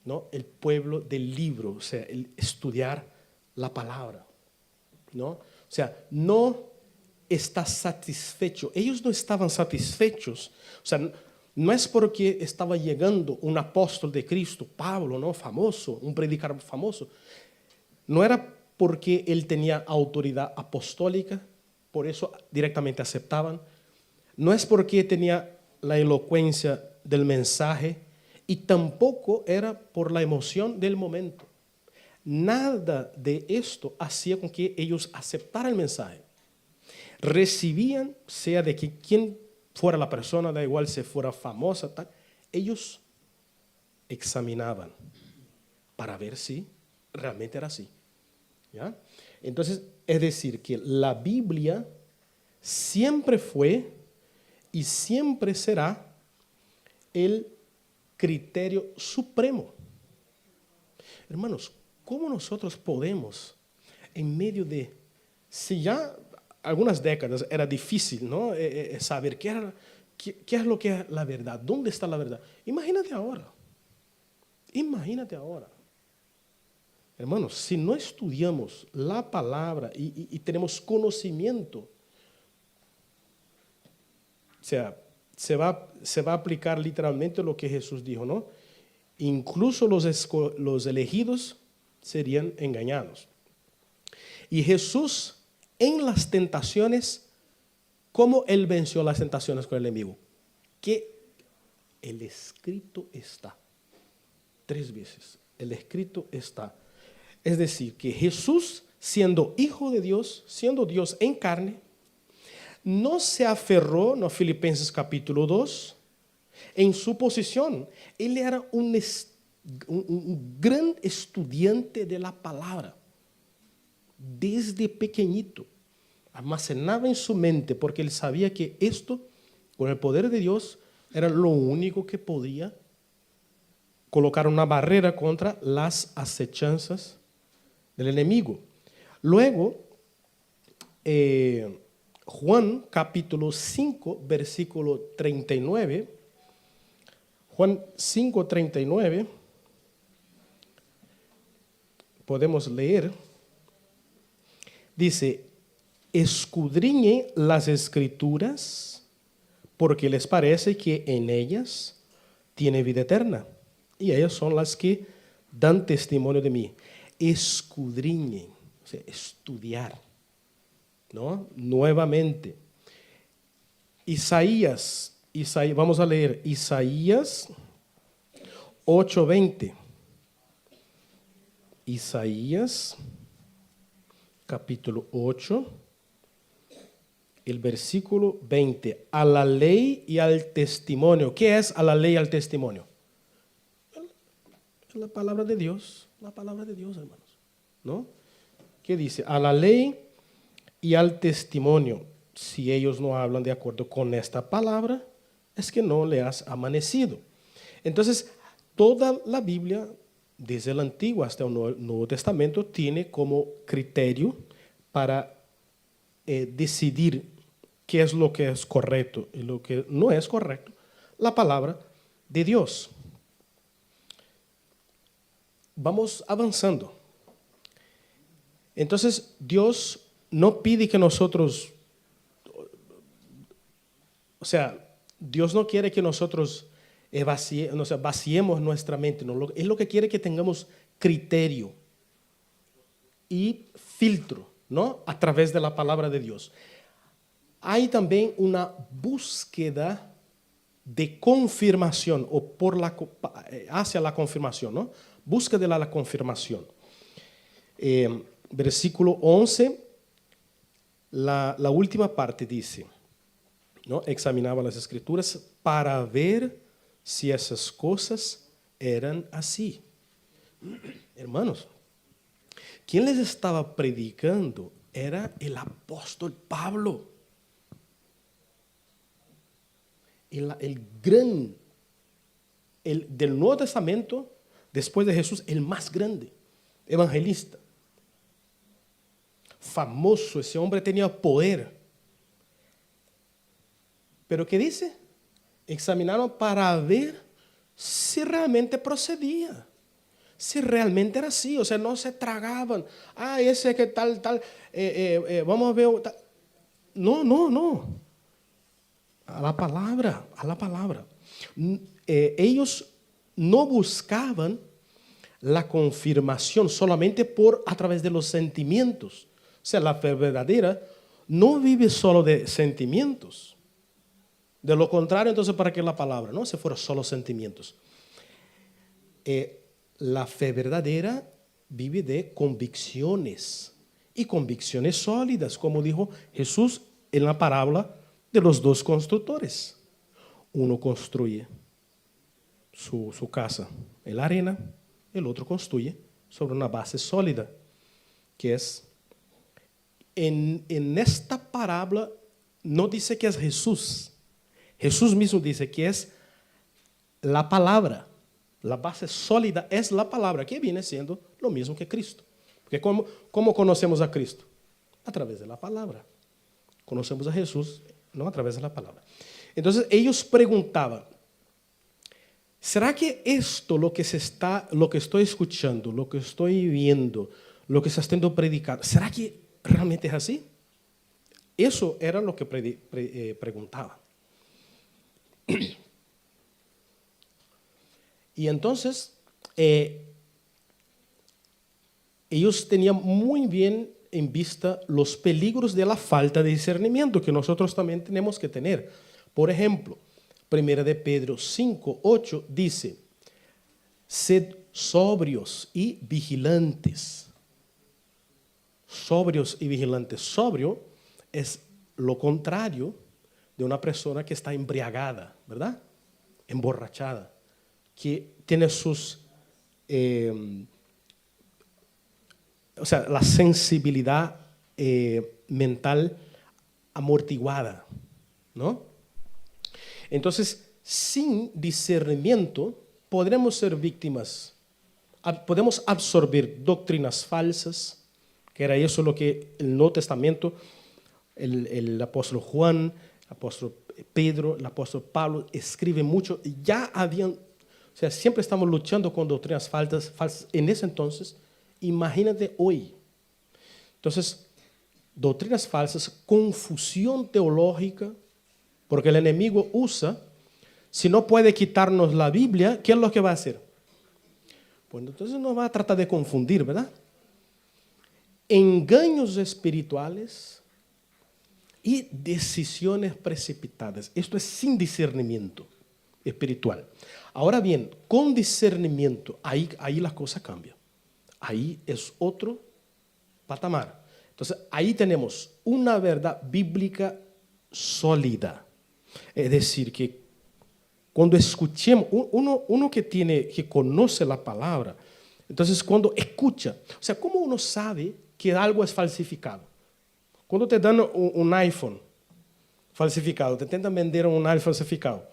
¿no? El pueblo del libro, o sea, el estudiar la palabra, ¿no? O sea, no está satisfecho. Ellos no estaban satisfechos. O sea, no es porque estaba llegando un apóstol de Cristo, Pablo, ¿no?, famoso, un predicador famoso. No era porque él tenía autoridad apostólica, por eso directamente aceptaban. No es porque tenía la elocuencia del mensaje y tampoco era por la emoción del momento. Nada de esto hacía con que ellos aceptaran el mensaje. Recibían, sea de que quien fuera la persona, da igual si fuera famosa, tal, ellos examinaban para ver si realmente era así. ¿Ya? Entonces, es decir, que la Biblia siempre fue y siempre será el criterio supremo. Hermanos, ¿cómo nosotros podemos, en medio de, si ya algunas décadas era difícil, ¿no? Saber qué es lo que es la verdad, dónde está la verdad? Imagínate ahora. Imagínate ahora. Hermanos, si no estudiamos la palabra y tenemos conocimiento, o sea, se va a aplicar literalmente lo que Jesús dijo, ¿no? Incluso los elegidos serían engañados. Y Jesús, en las tentaciones, ¿cómo Él venció las tentaciones con el enemigo? Que el escrito está. 3 veces. El escrito está. Es decir, que Jesús, siendo hijo de Dios, siendo Dios en carne, no se aferró, no Filipenses capítulo 2, en su posición. Él era un gran estudiante de la palabra. Desde pequeñito. Almacenaba en su mente porque él sabía que esto, con el poder de Dios, era lo único que podía colocar una barrera contra las acechanzas del enemigo. Luego, Juan capítulo 5, versículo 39, Juan 5, 39, podemos leer, dice, escudriñen las escrituras porque les parece que en ellas tiene vida eterna y ellas son las que dan testimonio de mí. Escudriñen, o sea, estudiar, ¿no? Nuevamente. Isaías, vamos a leer Isaías 8:20. Isaías capítulo 8, el versículo 20. A la ley y al testimonio. ¿Qué es a la ley y al testimonio? La palabra de Dios. La palabra de Dios, hermanos. ¿No? ¿Qué dice? A la ley y al testimonio. Si ellos no hablan de acuerdo con esta palabra, es que no le has amanecido. Entonces, toda la Biblia, desde el Antiguo hasta el Nuevo Testamento, tiene como criterio para decidir qué es lo que es correcto y lo que no es correcto, la palabra de Dios. Vamos avanzando. Entonces, Dios no pide que nosotros, o sea, Dios no quiere que nosotros vaciemos nuestra mente. No, Él lo que quiere es que tengamos criterio y filtro, ¿no? A través de la palabra de Dios. Hay también una búsqueda de confirmación o hacia la confirmación, ¿no? Búsqueda de la confirmación. Versículo 11, la última parte dice, ¿no? Examinaba las escrituras para ver si esas cosas eran así. Hermanos, quien les estaba predicando era el apóstol Pablo. Del Nuevo Testamento, después de Jesús, el más grande, evangelista. Famoso, ese hombre tenía poder. Pero ¿qué dice? Examinaron para ver si realmente procedía. Si realmente era así, o sea, no se tragaban. Ese que tal, vamos a ver. No. A la palabra. Ellos no buscaban la confirmación solamente a través de los sentimientos. O sea, la fe verdadera no vive solo de sentimientos. De lo contrario, entonces, ¿para qué la palabra? No, si fuera solo sentimientos. La fe verdadera vive de convicciones. Y convicciones sólidas, como dijo Jesús en la parábola de los 2 constructores. Uno construye su casa en la arena, el otro construye sobre una base sólida, que es, en esta parábola no dice que es Jesús. Jesús mismo dice que es la palabra. La base sólida es la palabra, que viene siendo lo mismo que Cristo. Porque ¿cómo conocemos a Cristo? A través de la palabra. Conocemos a Jesús, no a través de la palabra. Entonces ellos preguntaban, ¿será que esto, lo que estoy escuchando, lo que estoy viendo, lo que se está siendo predicado, ¿será que realmente es así? Eso era lo que preguntaba. Y entonces, ellos tenían muy bien en vista los peligros de la falta de discernimiento que nosotros también tenemos que tener. Por ejemplo, 1 de Pedro 5:8 dice, sed sobrios y vigilantes. Sobrios y vigilantes. Sobrio es lo contrario de una persona que está embriagada, ¿verdad? Emborrachada, que tiene la sensibilidad mental amortiguada, ¿no? Entonces, sin discernimiento, podremos ser víctimas, podemos absorber doctrinas falsas, que era eso lo que el Nuevo Testamento, el apóstol Juan, el apóstol Pedro, el apóstol Pablo escriben mucho. Ya habían, siempre estamos luchando con doctrinas falsas en ese entonces. Imagínate hoy. Entonces, doctrinas falsas, confusión teológica, porque el enemigo usa, si no puede quitarnos la Biblia, ¿qué es lo que va a hacer? Pues entonces nos va a tratar de confundir, ¿verdad? Engaños espirituales y decisiones precipitadas. Esto es sin discernimiento espiritual. Ahora bien, con discernimiento, ahí la cosa cambia. Ahí es otro patamar. Entonces, ahí tenemos una verdad bíblica sólida. Es decir, que cuando escuchemos, uno que conoce la palabra, entonces cuando escucha, ¿cómo uno sabe que algo es falsificado? Cuando te dan un iPhone falsificado, te intentan vender un iPhone falsificado,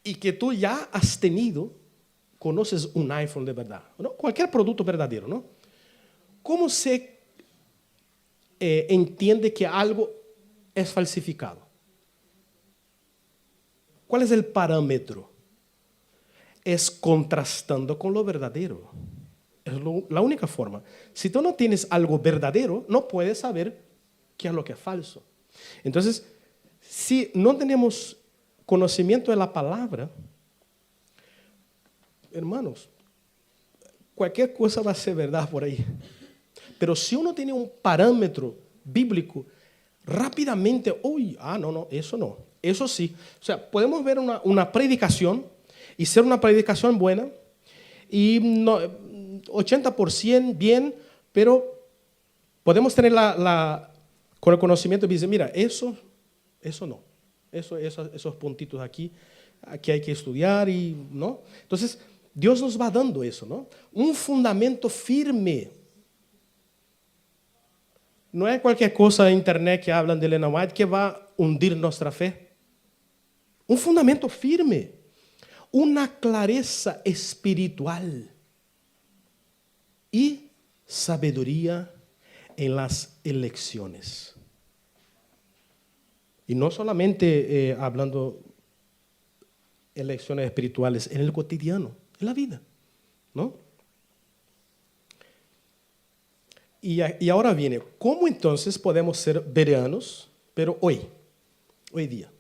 y que tú ya has conoces un iPhone de verdad, ¿no? Cualquier producto verdadero, ¿no? ¿Cómo se entiende que algo es falsificado? ¿Cuál es el parámetro? Es contrastando con lo verdadero. Es la única forma. Si tú no tienes algo verdadero, no puedes saber qué es lo que es falso. Entonces, si no tenemos conocimiento de la palabra, hermanos, cualquier cosa va a ser verdad por ahí. Pero si uno tiene un parámetro bíblico, rápidamente, eso no. Eso sí. Podemos ver una predicación y ser una predicación buena y 80% bien, pero podemos tener con el conocimiento y decir, mira, eso no. Esos puntitos aquí hay que estudiar y no. Entonces, Dios nos va dando eso, ¿no? Un fundamento firme. No es cualquier cosa en internet que hablan de Ellen White que va a hundir nuestra fe. Un fundamento firme. Una clareza espiritual. Y sabiduría en las elecciones. Y no solamente hablando elecciones espirituales, en el cotidiano, en la vida, ¿no? Y ahora viene, ¿cómo entonces podemos ser bereanos, pero hoy día?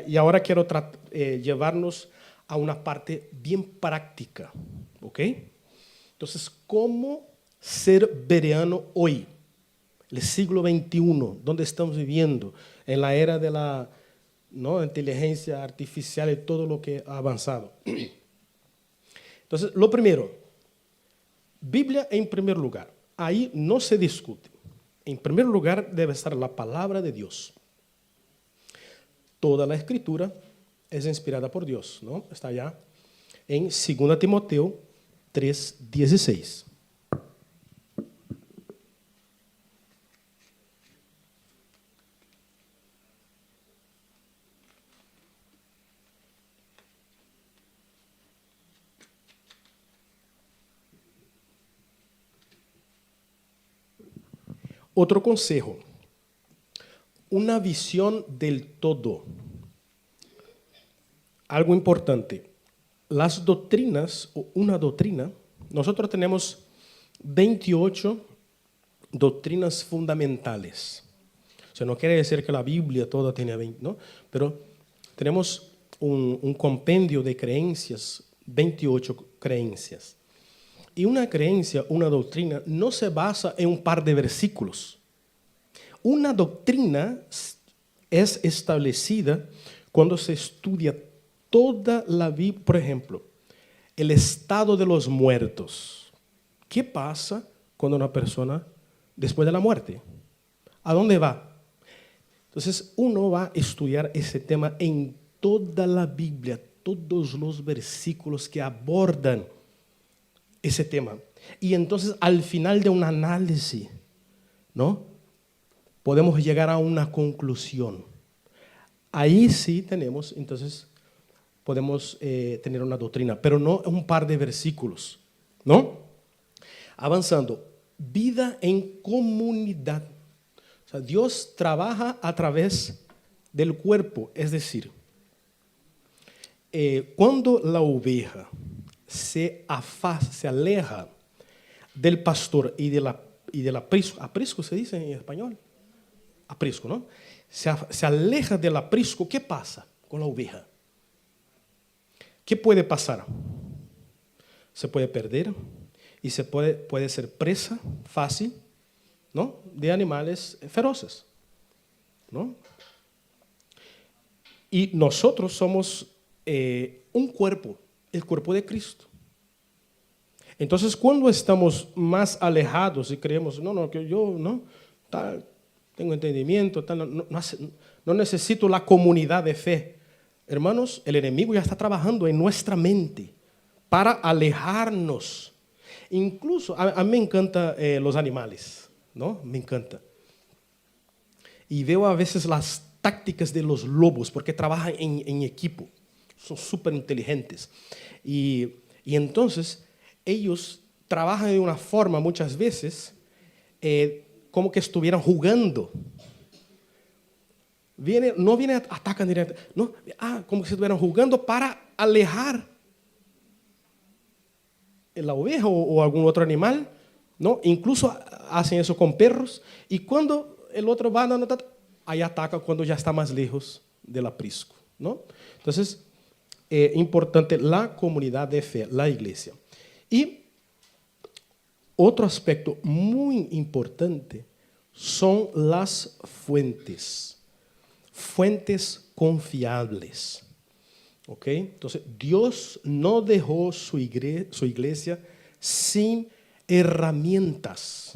Y ahora quiero llevarnos a una parte bien práctica, ¿ok? Entonces, ¿cómo ser bereano hoy? El siglo XXI, donde estamos viviendo, en la era de la inteligencia artificial y todo lo que ha avanzado. Entonces, lo primero, Biblia en primer lugar. Ahí no se discute. En primer lugar debe estar la palabra de Dios. Toda la escritura es inspirada por Dios, ¿no? Está allá en 2 Timoteo 3:16. Otro consejo, una visión del todo. Algo importante, las doctrinas, o una doctrina, nosotros tenemos 28 doctrinas fundamentales. O sea, no quiere decir que la Biblia toda tiene 20, ¿no? Pero tenemos un compendio de creencias, 28 creencias. Y una creencia, una doctrina, no se basa en un par de versículos. Una doctrina es establecida cuando se estudia toda la Biblia. Por ejemplo, el estado de los muertos. ¿Qué pasa cuando una persona, después de la muerte, a dónde va? Entonces, uno va a estudiar ese tema en toda la Biblia, todos los versículos que abordan ese tema. Y entonces, al final de un análisis, ¿no?, podemos llegar a una conclusión. Ahí sí tenemos, entonces, podemos tener una doctrina, pero no un par de versículos, ¿no? Avanzando, vida en comunidad. O sea, Dios trabaja a través del cuerpo, es decir, cuando la oveja se aleja del pastor y del aprisco, aprisco se dice en español, aprisco, ¿no? Se aleja del aprisco, ¿qué pasa con la oveja? ¿Qué puede pasar? Se puede perder y puede ser presa fácil, ¿no?, de animales feroces, ¿no? Y nosotros somos un cuerpo, el cuerpo de Cristo. Entonces, cuando estamos más alejados y creemos, no, que yo no tengo entendimiento, no necesito la comunidad de fe. Hermanos, el enemigo ya está trabajando en nuestra mente para alejarnos. Incluso, a mí me encantan los animales, ¿no? Me encanta. Y veo a veces las tácticas de los lobos, porque trabajan en equipo. Son súper inteligentes. Y entonces, ellos trabajan de una forma, muchas veces, como que estuvieran jugando. No vienen, atacan directamente. No, como que estuvieran jugando para alejar la oveja o algún otro animal, ¿no? Incluso hacen eso con perros. Y cuando el otro va, ahí ataca cuando ya está más lejos del aprisco, ¿no? Entonces, importante la comunidad de fe, la iglesia. Y otro aspecto muy importante son las fuentes. Fuentes confiables. ¿Ok? Entonces, Dios no dejó su iglesia sin herramientas.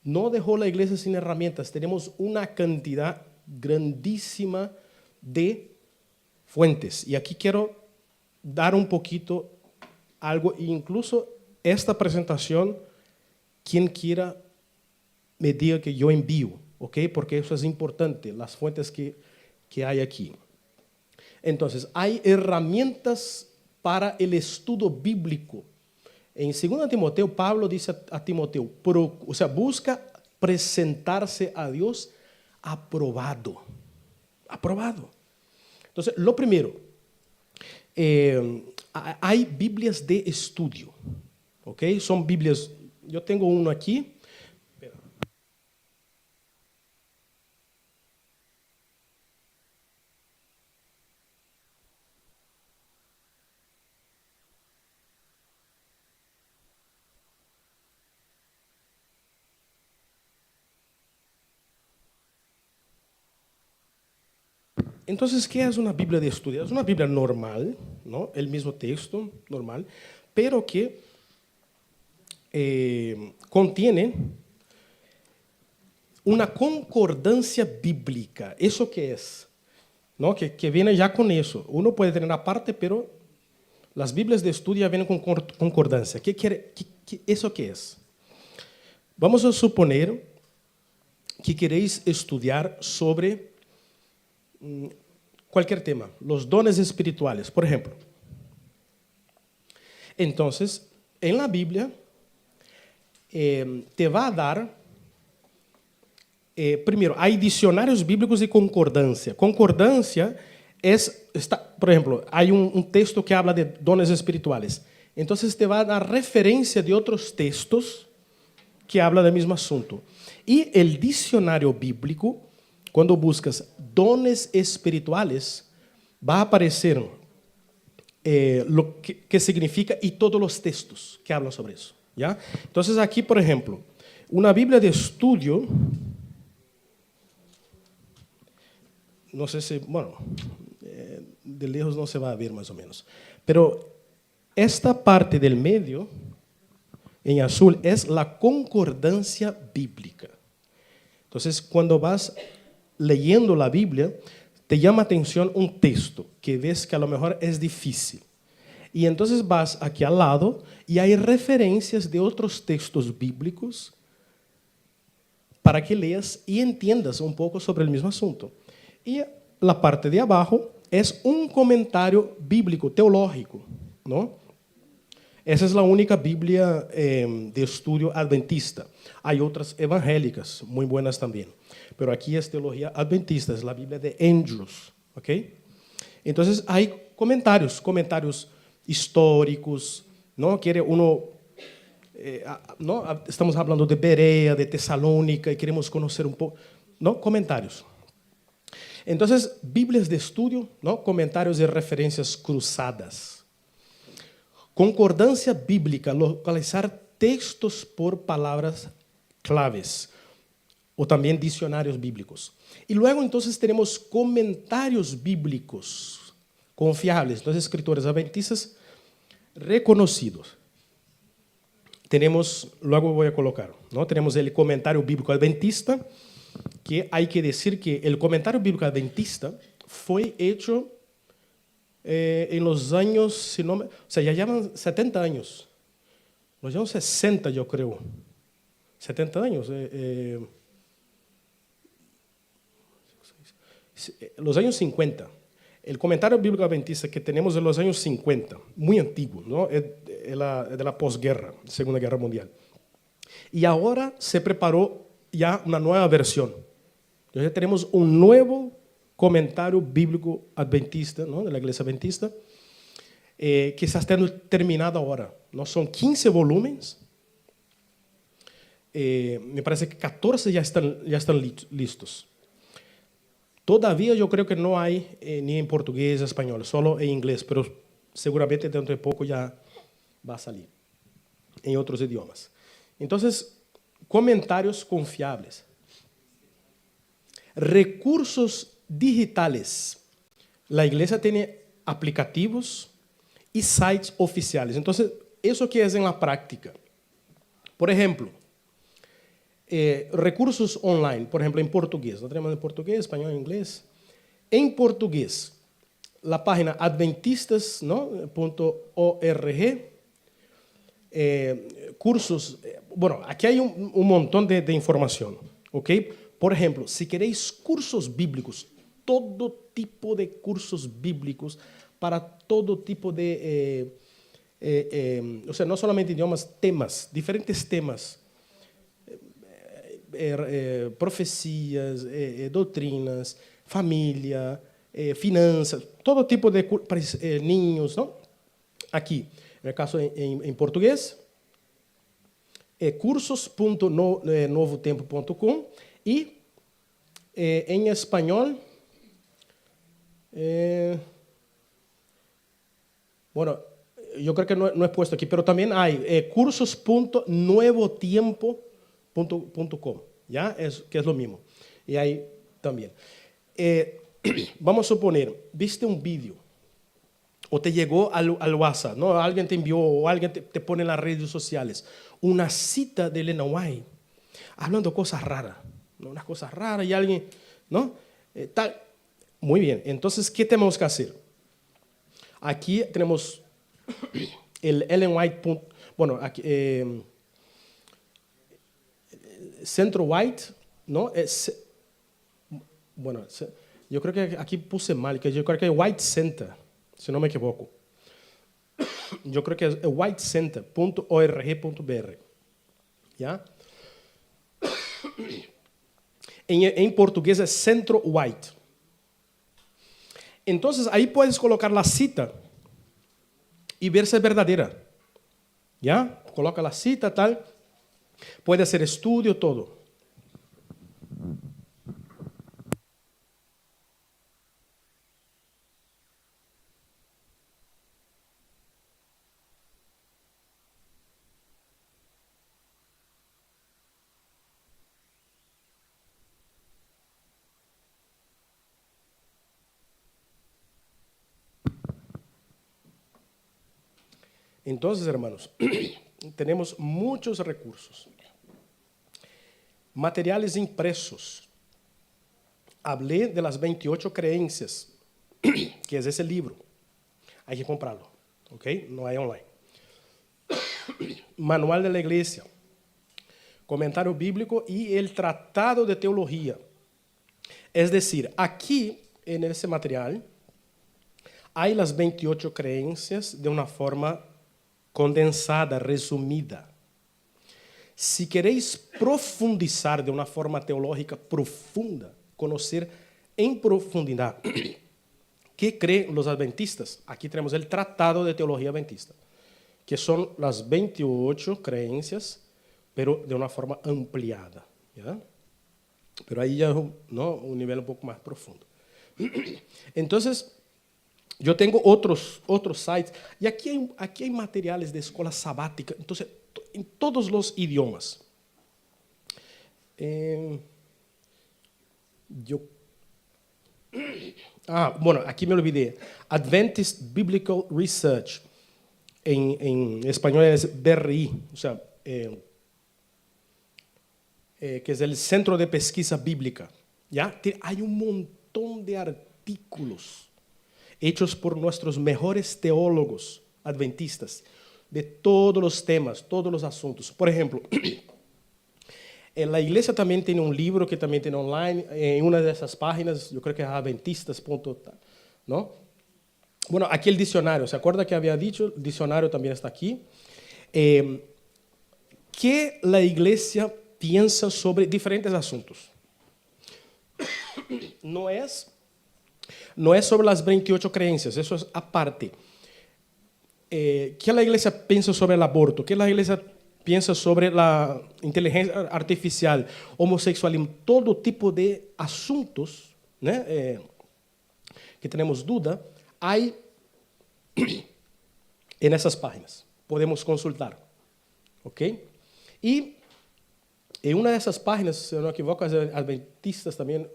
No dejó la iglesia sin herramientas. Tenemos una cantidad grandísima de fuentes. Y aquí quiero dar un poquito algo, incluso esta presentación, quien quiera me diga que yo envío, ¿ok? Porque eso es importante, las fuentes que hay aquí. Entonces, hay herramientas para el estudio bíblico. En 2 Timoteo, Pablo dice a Timoteo, busca presentarse a Dios aprobado. Aprobado. Entonces, lo primero, hay Biblias de estudio, ¿ok? Son Biblias, yo tengo uno aquí. Entonces, ¿qué es una Biblia de estudio? Es una Biblia normal, ¿no? El mismo texto, normal, pero que contiene una concordancia bíblica. ¿Eso qué es? ¿No? Que viene ya con eso. Uno puede tener aparte, pero las Biblias de estudio ya vienen con concordancia. ¿Eso qué es? Vamos a suponer que queréis estudiar sobre cualquier tema, los dones espirituales, por ejemplo. Entonces, en la Biblia, te va a dar, primero, hay diccionarios bíblicos de concordancia. Concordancia por ejemplo, hay un texto que habla de dones espirituales. Entonces te va a dar referencia de otros textos que hablan del mismo asunto. Y el diccionario bíblico, cuando buscas dones espirituales, va a aparecer lo que significa y todos los textos que hablan sobre eso. ¿Ya? Entonces aquí, por ejemplo, una Biblia de estudio, no sé si, bueno, de lejos no se va a ver más o menos, pero esta parte del medio, en azul, es la concordancia bíblica. Entonces, cuando vas leyendo la Biblia, te llama atención un texto que ves que a lo mejor es difícil. Y entonces vas aquí al lado y hay referencias de otros textos bíblicos para que leas y entiendas un poco sobre el mismo asunto. Y la parte de abajo es un comentario bíblico, teológico, ¿no? Esa es la única Biblia de estudio adventista. Hay otras evangélicas, muy buenas también. Pero aquí es teología adventista, es la Biblia de Andrews. ¿Ok? Entonces hay comentarios históricos, ¿no? Quiere uno, ¿no? Estamos hablando de Berea, de Tesalónica, y queremos conocer un poco, ¿no? Comentarios. Entonces, Biblias de estudio, ¿no? Comentarios de referencias cruzadas. Concordancia bíblica, localizar textos por palabras claves, o también diccionarios bíblicos. Y luego entonces tenemos comentarios bíblicos confiables, entonces escritores adventistas reconocidos. Tenemos, luego voy a colocar, ¿no? Tenemos el comentario bíblico adventista, que hay que decir que el comentario bíblico adventista fue hecho en los años, si no me, o sea, ya llevan 70 años, los años 60 yo creo, 70 años, los años 50. El comentario bíblico adventista que tenemos en los años 50, muy antiguo, ¿no? Es de la posguerra, Segunda Guerra Mundial. Y ahora se preparó ya una nueva versión. Entonces tenemos un nuevo comentario bíblico adventista, ¿no? De la Iglesia Adventista, que está terminado ahora, ¿no? Son 15 volúmenes. Me parece que 14 ya están listos. Todavía yo creo que no hay ni en portugués, español, solo en inglés, pero seguramente dentro de poco ya va a salir en otros idiomas. Entonces, comentarios confiables. Recursos digitales. La iglesia tiene aplicativos y sites oficiales. Entonces, ¿eso qué es en la práctica? Por ejemplo, recursos online, por ejemplo, en portugués. No tenemos en portugués, español, inglés. En portugués, la página adventistas.org, cursos. Bueno, aquí hay un montón de información. ¿Ok? Por ejemplo, si queréis cursos bíblicos, todo tipo de cursos bíblicos para todo tipo de, o sea, no solamente idiomas, temas, diferentes temas, profecías, doutrinas, familia, finanzas, todo tipo de para niños, ¿no? Aquí, en el caso en portugués, cursos.novotempo.com y en español, bueno, yo creo que no he puesto aquí, pero también hay cursos.nuevotiempo.com, ¿ya? Que es lo mismo. Y ahí también. Vamos a suponer, viste un vídeo o te llegó al WhatsApp, ¿no? Alguien te envió o alguien te pone en las redes sociales una cita de Elena White hablando cosas raras, ¿no? Unas cosas raras y alguien, ¿no? Tal. Muy bien, entonces, ¿qué tenemos que hacer? Aquí tenemos el Ellen White, bueno, aquí, Centro White, ¿no? Bueno, yo creo que aquí puse mal, que yo creo que es White Center, si no me equivoco. Yo creo que es whitecenter.org.br. ¿ya? En portugués es Centro White. Entonces, ahí puedes colocar la cita y ver si es verdadera. ¿Ya? Coloca la cita, tal. Puede hacer estudio, todo. Entonces, hermanos, tenemos muchos recursos. Materiales impresos. Hablé de las 28 creencias, que es ese libro. Hay que comprarlo, ¿ok? No hay online. Manual de la Iglesia. Comentario bíblico y el Tratado de Teología. Es decir, aquí, en ese material, hay las 28 creencias de una forma condensada, resumida. Si queréis profundizar de una forma teológica profunda, conocer en profundidad qué creen los adventistas, aquí tenemos el Tratado de Teología Adventista, que son las 28 creencias, pero de una forma ampliada, ¿ya? Pero ahí ya, ¿no?, un nivel un poco más profundo. Entonces, yo tengo otros sites, y aquí hay materiales de escuela sabática, entonces, en todos los idiomas. Bueno, aquí me olvidé. Adventist Biblical Research, en español es BRI, o sea, que es el Centro de Pesquisa Bíblica. ¿Ya? Hay un montón de artículos hechos por nuestros mejores teólogos adventistas, de todos los temas, todos los asuntos. Por ejemplo, la iglesia también tiene un libro que también tiene online, en una de esas páginas, yo creo que es adventistas.tal, ¿no? Bueno, aquí el diccionario, ¿se acuerda que había dicho? El diccionario también está aquí. ¿Qué la iglesia piensa sobre diferentes asuntos? No es sobre las 28 creencias, eso es aparte. ¿Qué la iglesia piensa sobre el aborto? ¿Qué la iglesia piensa sobre la inteligencia artificial, homosexualismo? Todo tipo de asuntos, ¿no?, que tenemos duda, hay en esas páginas. Podemos consultar. ¿Ok? Y en una de esas páginas, si no me equivoco, es adventistas también,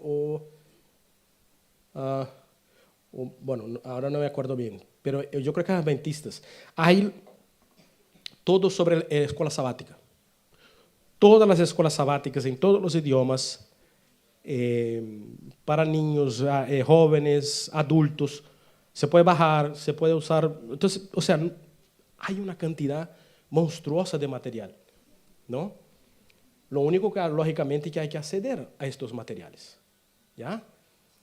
bueno, ahora no me acuerdo bien, pero yo creo que es adventistas. Hay todo sobre la escuela sabática. Todas las escuelas sabáticas en todos los idiomas, para niños, jóvenes, adultos, se puede bajar, se puede usar. Entonces, o sea, hay una cantidad monstruosa de material, ¿no? Lo único que, lógicamente, que hay que acceder a estos materiales, ¿ya?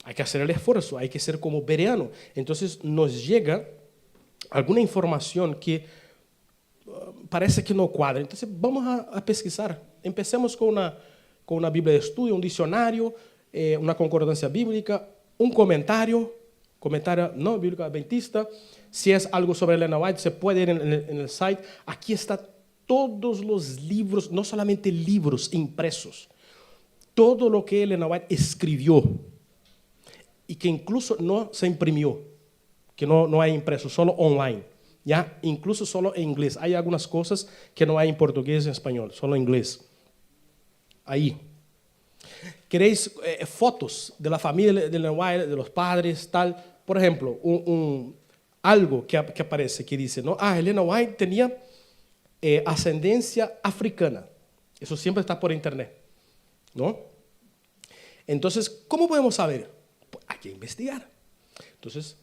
Hay que hacer el esfuerzo, hay que ser como Bereano. Entonces nos llega alguna información que parece que no cuadra. Entonces vamos a pesquisar. Empecemos con una Biblia de estudio, un diccionario, una concordancia bíblica, un comentario no bíblico adventista. Si es algo sobre Elena White, se puede ir en el site. Aquí están todos los libros, no solamente libros impresos, todo lo que Elena White escribió, y que incluso no se imprimió, que no hay impreso, solo online, ¿ya? Incluso solo en inglés. Hay algunas cosas que no hay en portugués y en español, solo en inglés. Ahí. ¿Queréis fotos de la familia de Ellen White, de los padres, tal? Por ejemplo, algo que aparece que dice, ¿no? Ellen White tenía ascendencia africana. Eso siempre está por internet, ¿no? Entonces, ¿cómo podemos saber? Hay que investigar. Entonces,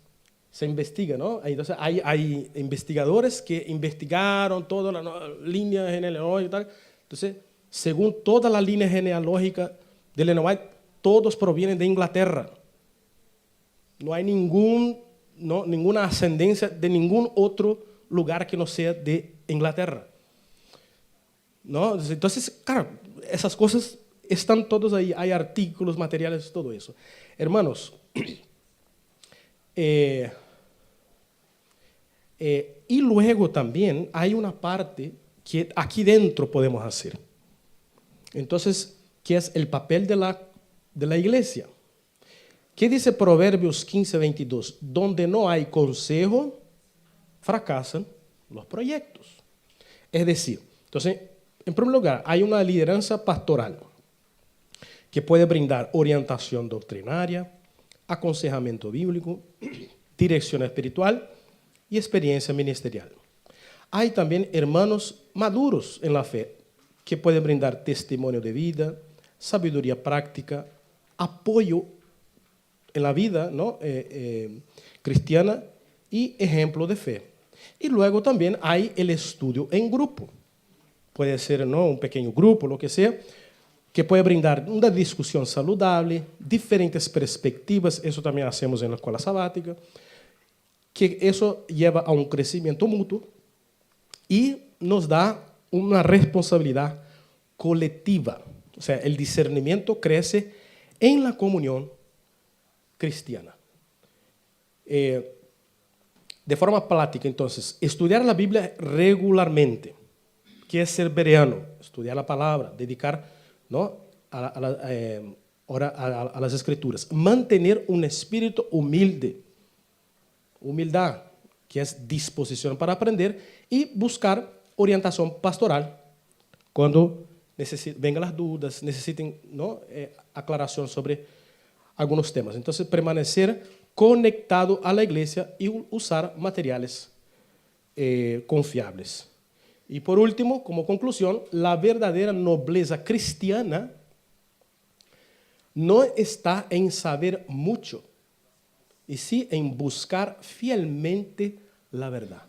se investiga, ¿no? Entonces, hay investigadores que investigaron toda la línea genealógica y tal. Entonces, según toda la línea genealógica de Ellen White, todos provienen de Inglaterra. No hay ninguna ascendencia de ningún otro lugar que no sea de Inglaterra. ¿no? Entonces, claro, esas cosas están todos ahí, hay artículos, materiales, todo eso. Hermanos, y luego también hay una parte que aquí dentro podemos hacer. Entonces, ¿qué es el papel de la iglesia? ¿Qué dice Proverbios 15:22? Donde no hay consejo, fracasan los proyectos. Es decir, entonces, en primer lugar, hay una lideranza pastoral que puede brindar orientación doctrinaria, aconsejamiento bíblico, dirección espiritual y experiencia ministerial. Hay también hermanos maduros en la fe que pueden brindar testimonio de vida, sabiduría práctica, apoyo en la vida, ¿no? Cristiana y ejemplo de fe. Y luego también hay el estudio en grupo. Puede ser, ¿no?, un pequeño grupo, lo que sea, que puede brindar una discusión saludable, diferentes perspectivas, eso también hacemos en la escuela sabática, que eso lleva a un crecimiento mutuo y nos da una responsabilidad colectiva. O sea, el discernimiento crece en la comunión cristiana. De forma práctica, entonces, estudiar la Biblia regularmente, que es ser bereano, estudiar la palabra, dedicar, ¿no?, a las escrituras. Mantener un espíritu humilde, humildad, que es disposición para aprender, y buscar orientación pastoral cuando vengan las dudas, necesiten, ¿no?, aclaración sobre algunos temas. Entonces, permanecer conectado a la iglesia y usar materiales confiables. Y por último, como conclusión, la verdadera nobleza cristiana no está en saber mucho, y sí en buscar fielmente la verdad.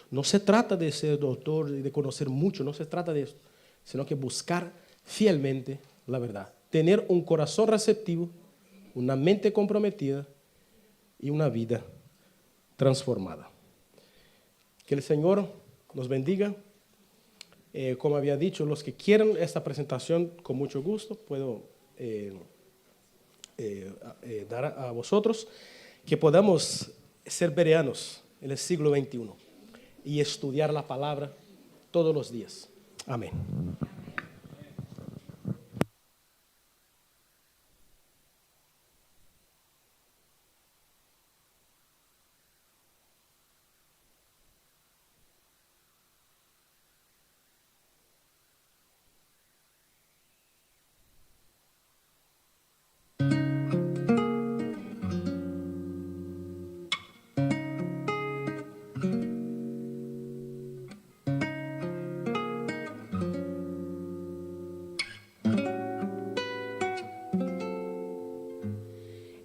No se trata de ser doctor y de conocer mucho, no se trata de eso, sino que buscar fielmente la verdad. Tener un corazón receptivo, una mente comprometida y una vida transformada. Que el Señor nos bendiga. Como había dicho, los que quieran esta presentación, con mucho gusto, puedo dar a vosotros, que podamos ser bereanos en el siglo XXI y estudiar la palabra todos los días. Amén.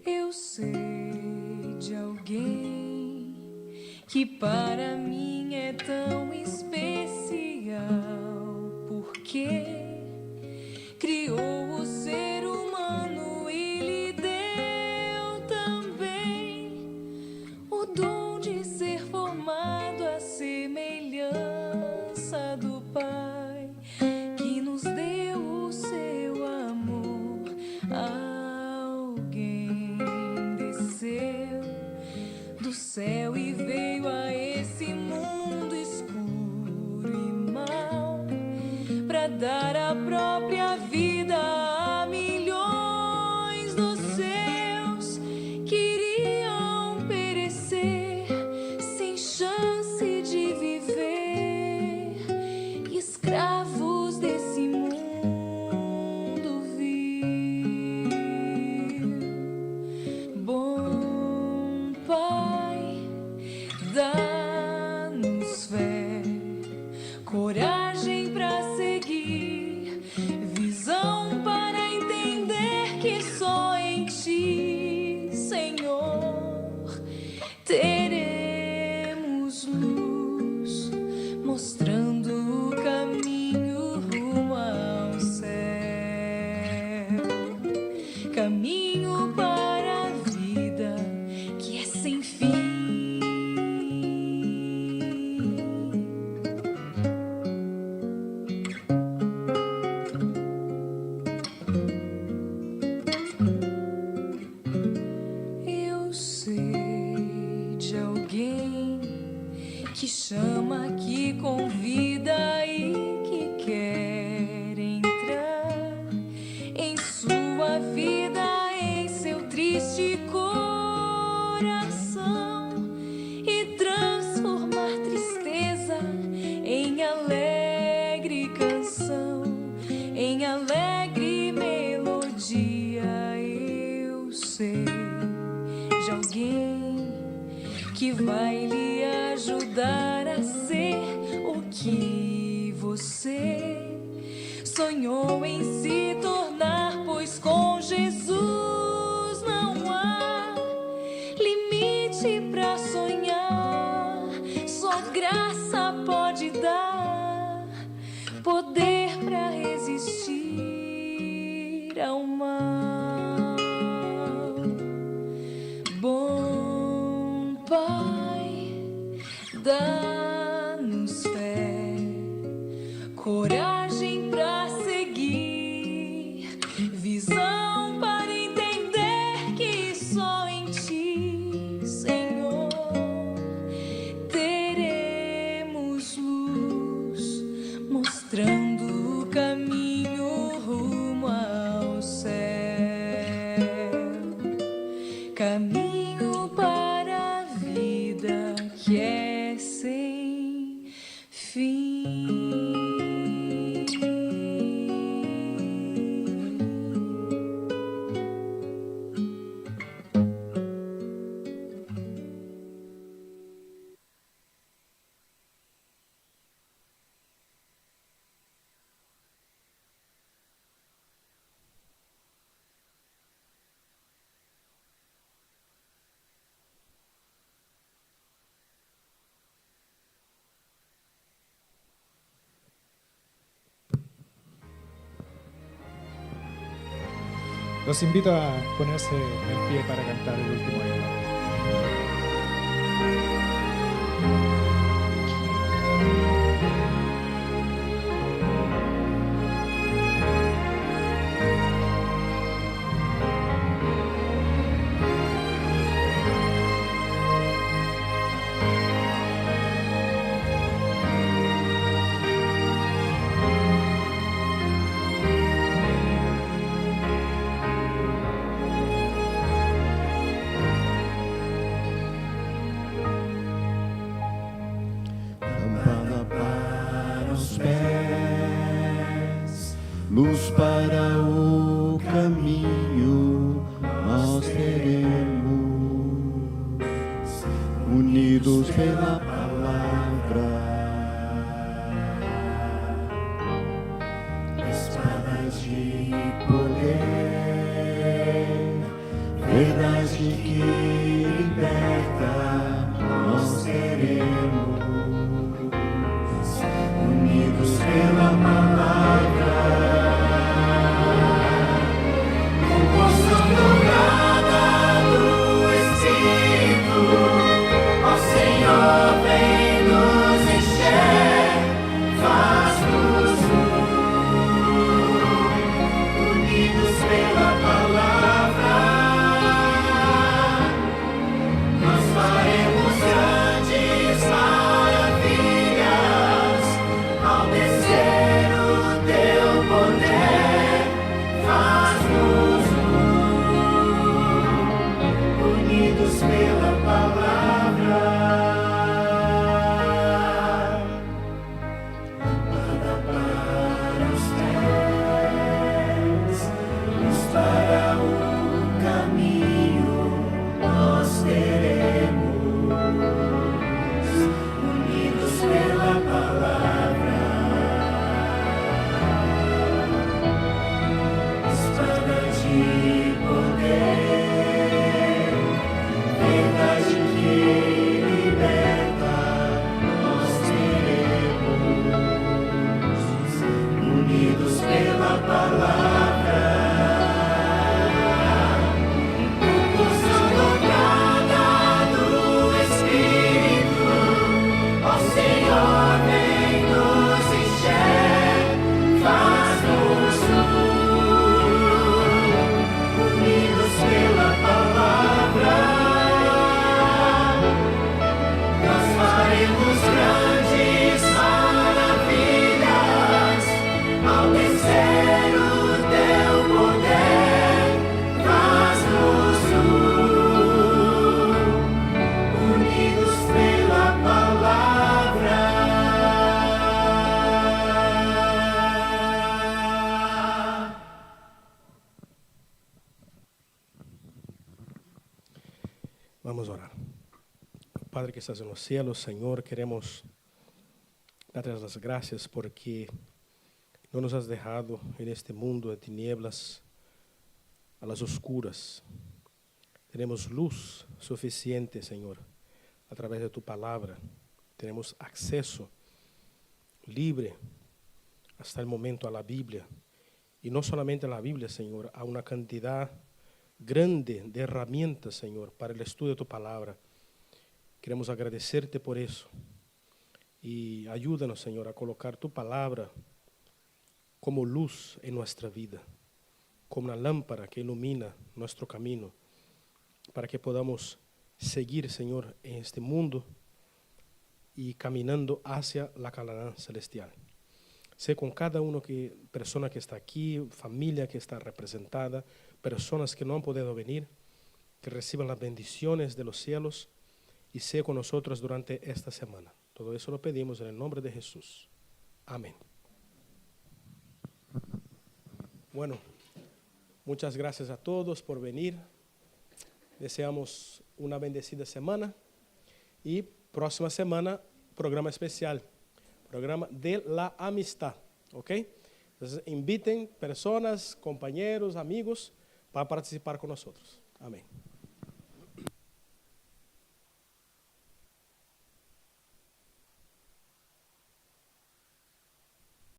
Eu sei de alguém que para mim é tão especial, porque criou o ser humano e lhe deu também o dom de ser formado à semelhança do Pai, que nos deu o seu amor. Alguém desceu do céu e veio a esse mundo escuro e mau, para dar a própria vida a milhões dos seus que iriam perecer sem chance de viver, escravos desse mundo vil. Bom Pai, dá-nos fé, coragem para seguir, visão para entender que só em Ti, Senhor, teremos luz, mostrando o caminho rumo ao céu, caminho para a vida que é sem fim. sua vida em seu triste coração e transformar tristeza em alegre canção, em alegre melodia. Eu sei de alguém que vai lhe ajudar a ser o que você sonhou em se tornar, pois com Jesus não há limite pra sonhar. Só graça pode dar poder pra resistir ao mal. Bom Pai, dá-nos fé, coragem pra seguir, visão para entender que só em Ti, Senhor, teremos luz, mostrando o caminho rumo ao céu, caminho para a vida que é sem fim. Los invito a ponerse en pie para cantar el último himno. Lâmpada para os pés, luz para o caminho, nós teremos, unidos pela palavra, espadas de poder, verdade que liberta, nós teremos, unidos pela palavra, composto dobrada do Espírito, ó Senhor, vem nos encher, faz-nos unidos pela palavra, Vamos a orar. Padre que estás en los cielos, Señor, queremos darte las gracias porque no nos has dejado en este mundo de tinieblas a las oscuras. Tenemos luz suficiente, Señor, a través de tu palabra. Tenemos acceso libre hasta el momento a la Biblia. Y no solamente a la Biblia, Señor, a una cantidad grande de herramientas, Señor, para el estudio de tu palabra. Queremos agradecerte por eso. Y ayúdanos, Señor, a colocar tu palabra como luz en nuestra vida, como una lámpara que ilumina nuestro camino, para que podamos seguir, Señor, en este mundo y caminando hacia la Canaán celestial. Sé con cada persona que está aquí, familia que está representada, personas que no han podido venir, que reciban las bendiciones de los cielos y sé con nosotros durante esta semana. Todo eso lo pedimos en el nombre de Jesús. Amén. Bueno, muchas gracias a todos por venir. Deseamos una bendecida semana y próxima semana programa especial. Programa de la amistad, ¿ok? Entonces inviten personas, compañeros, amigos para participar con nosotros. Amén.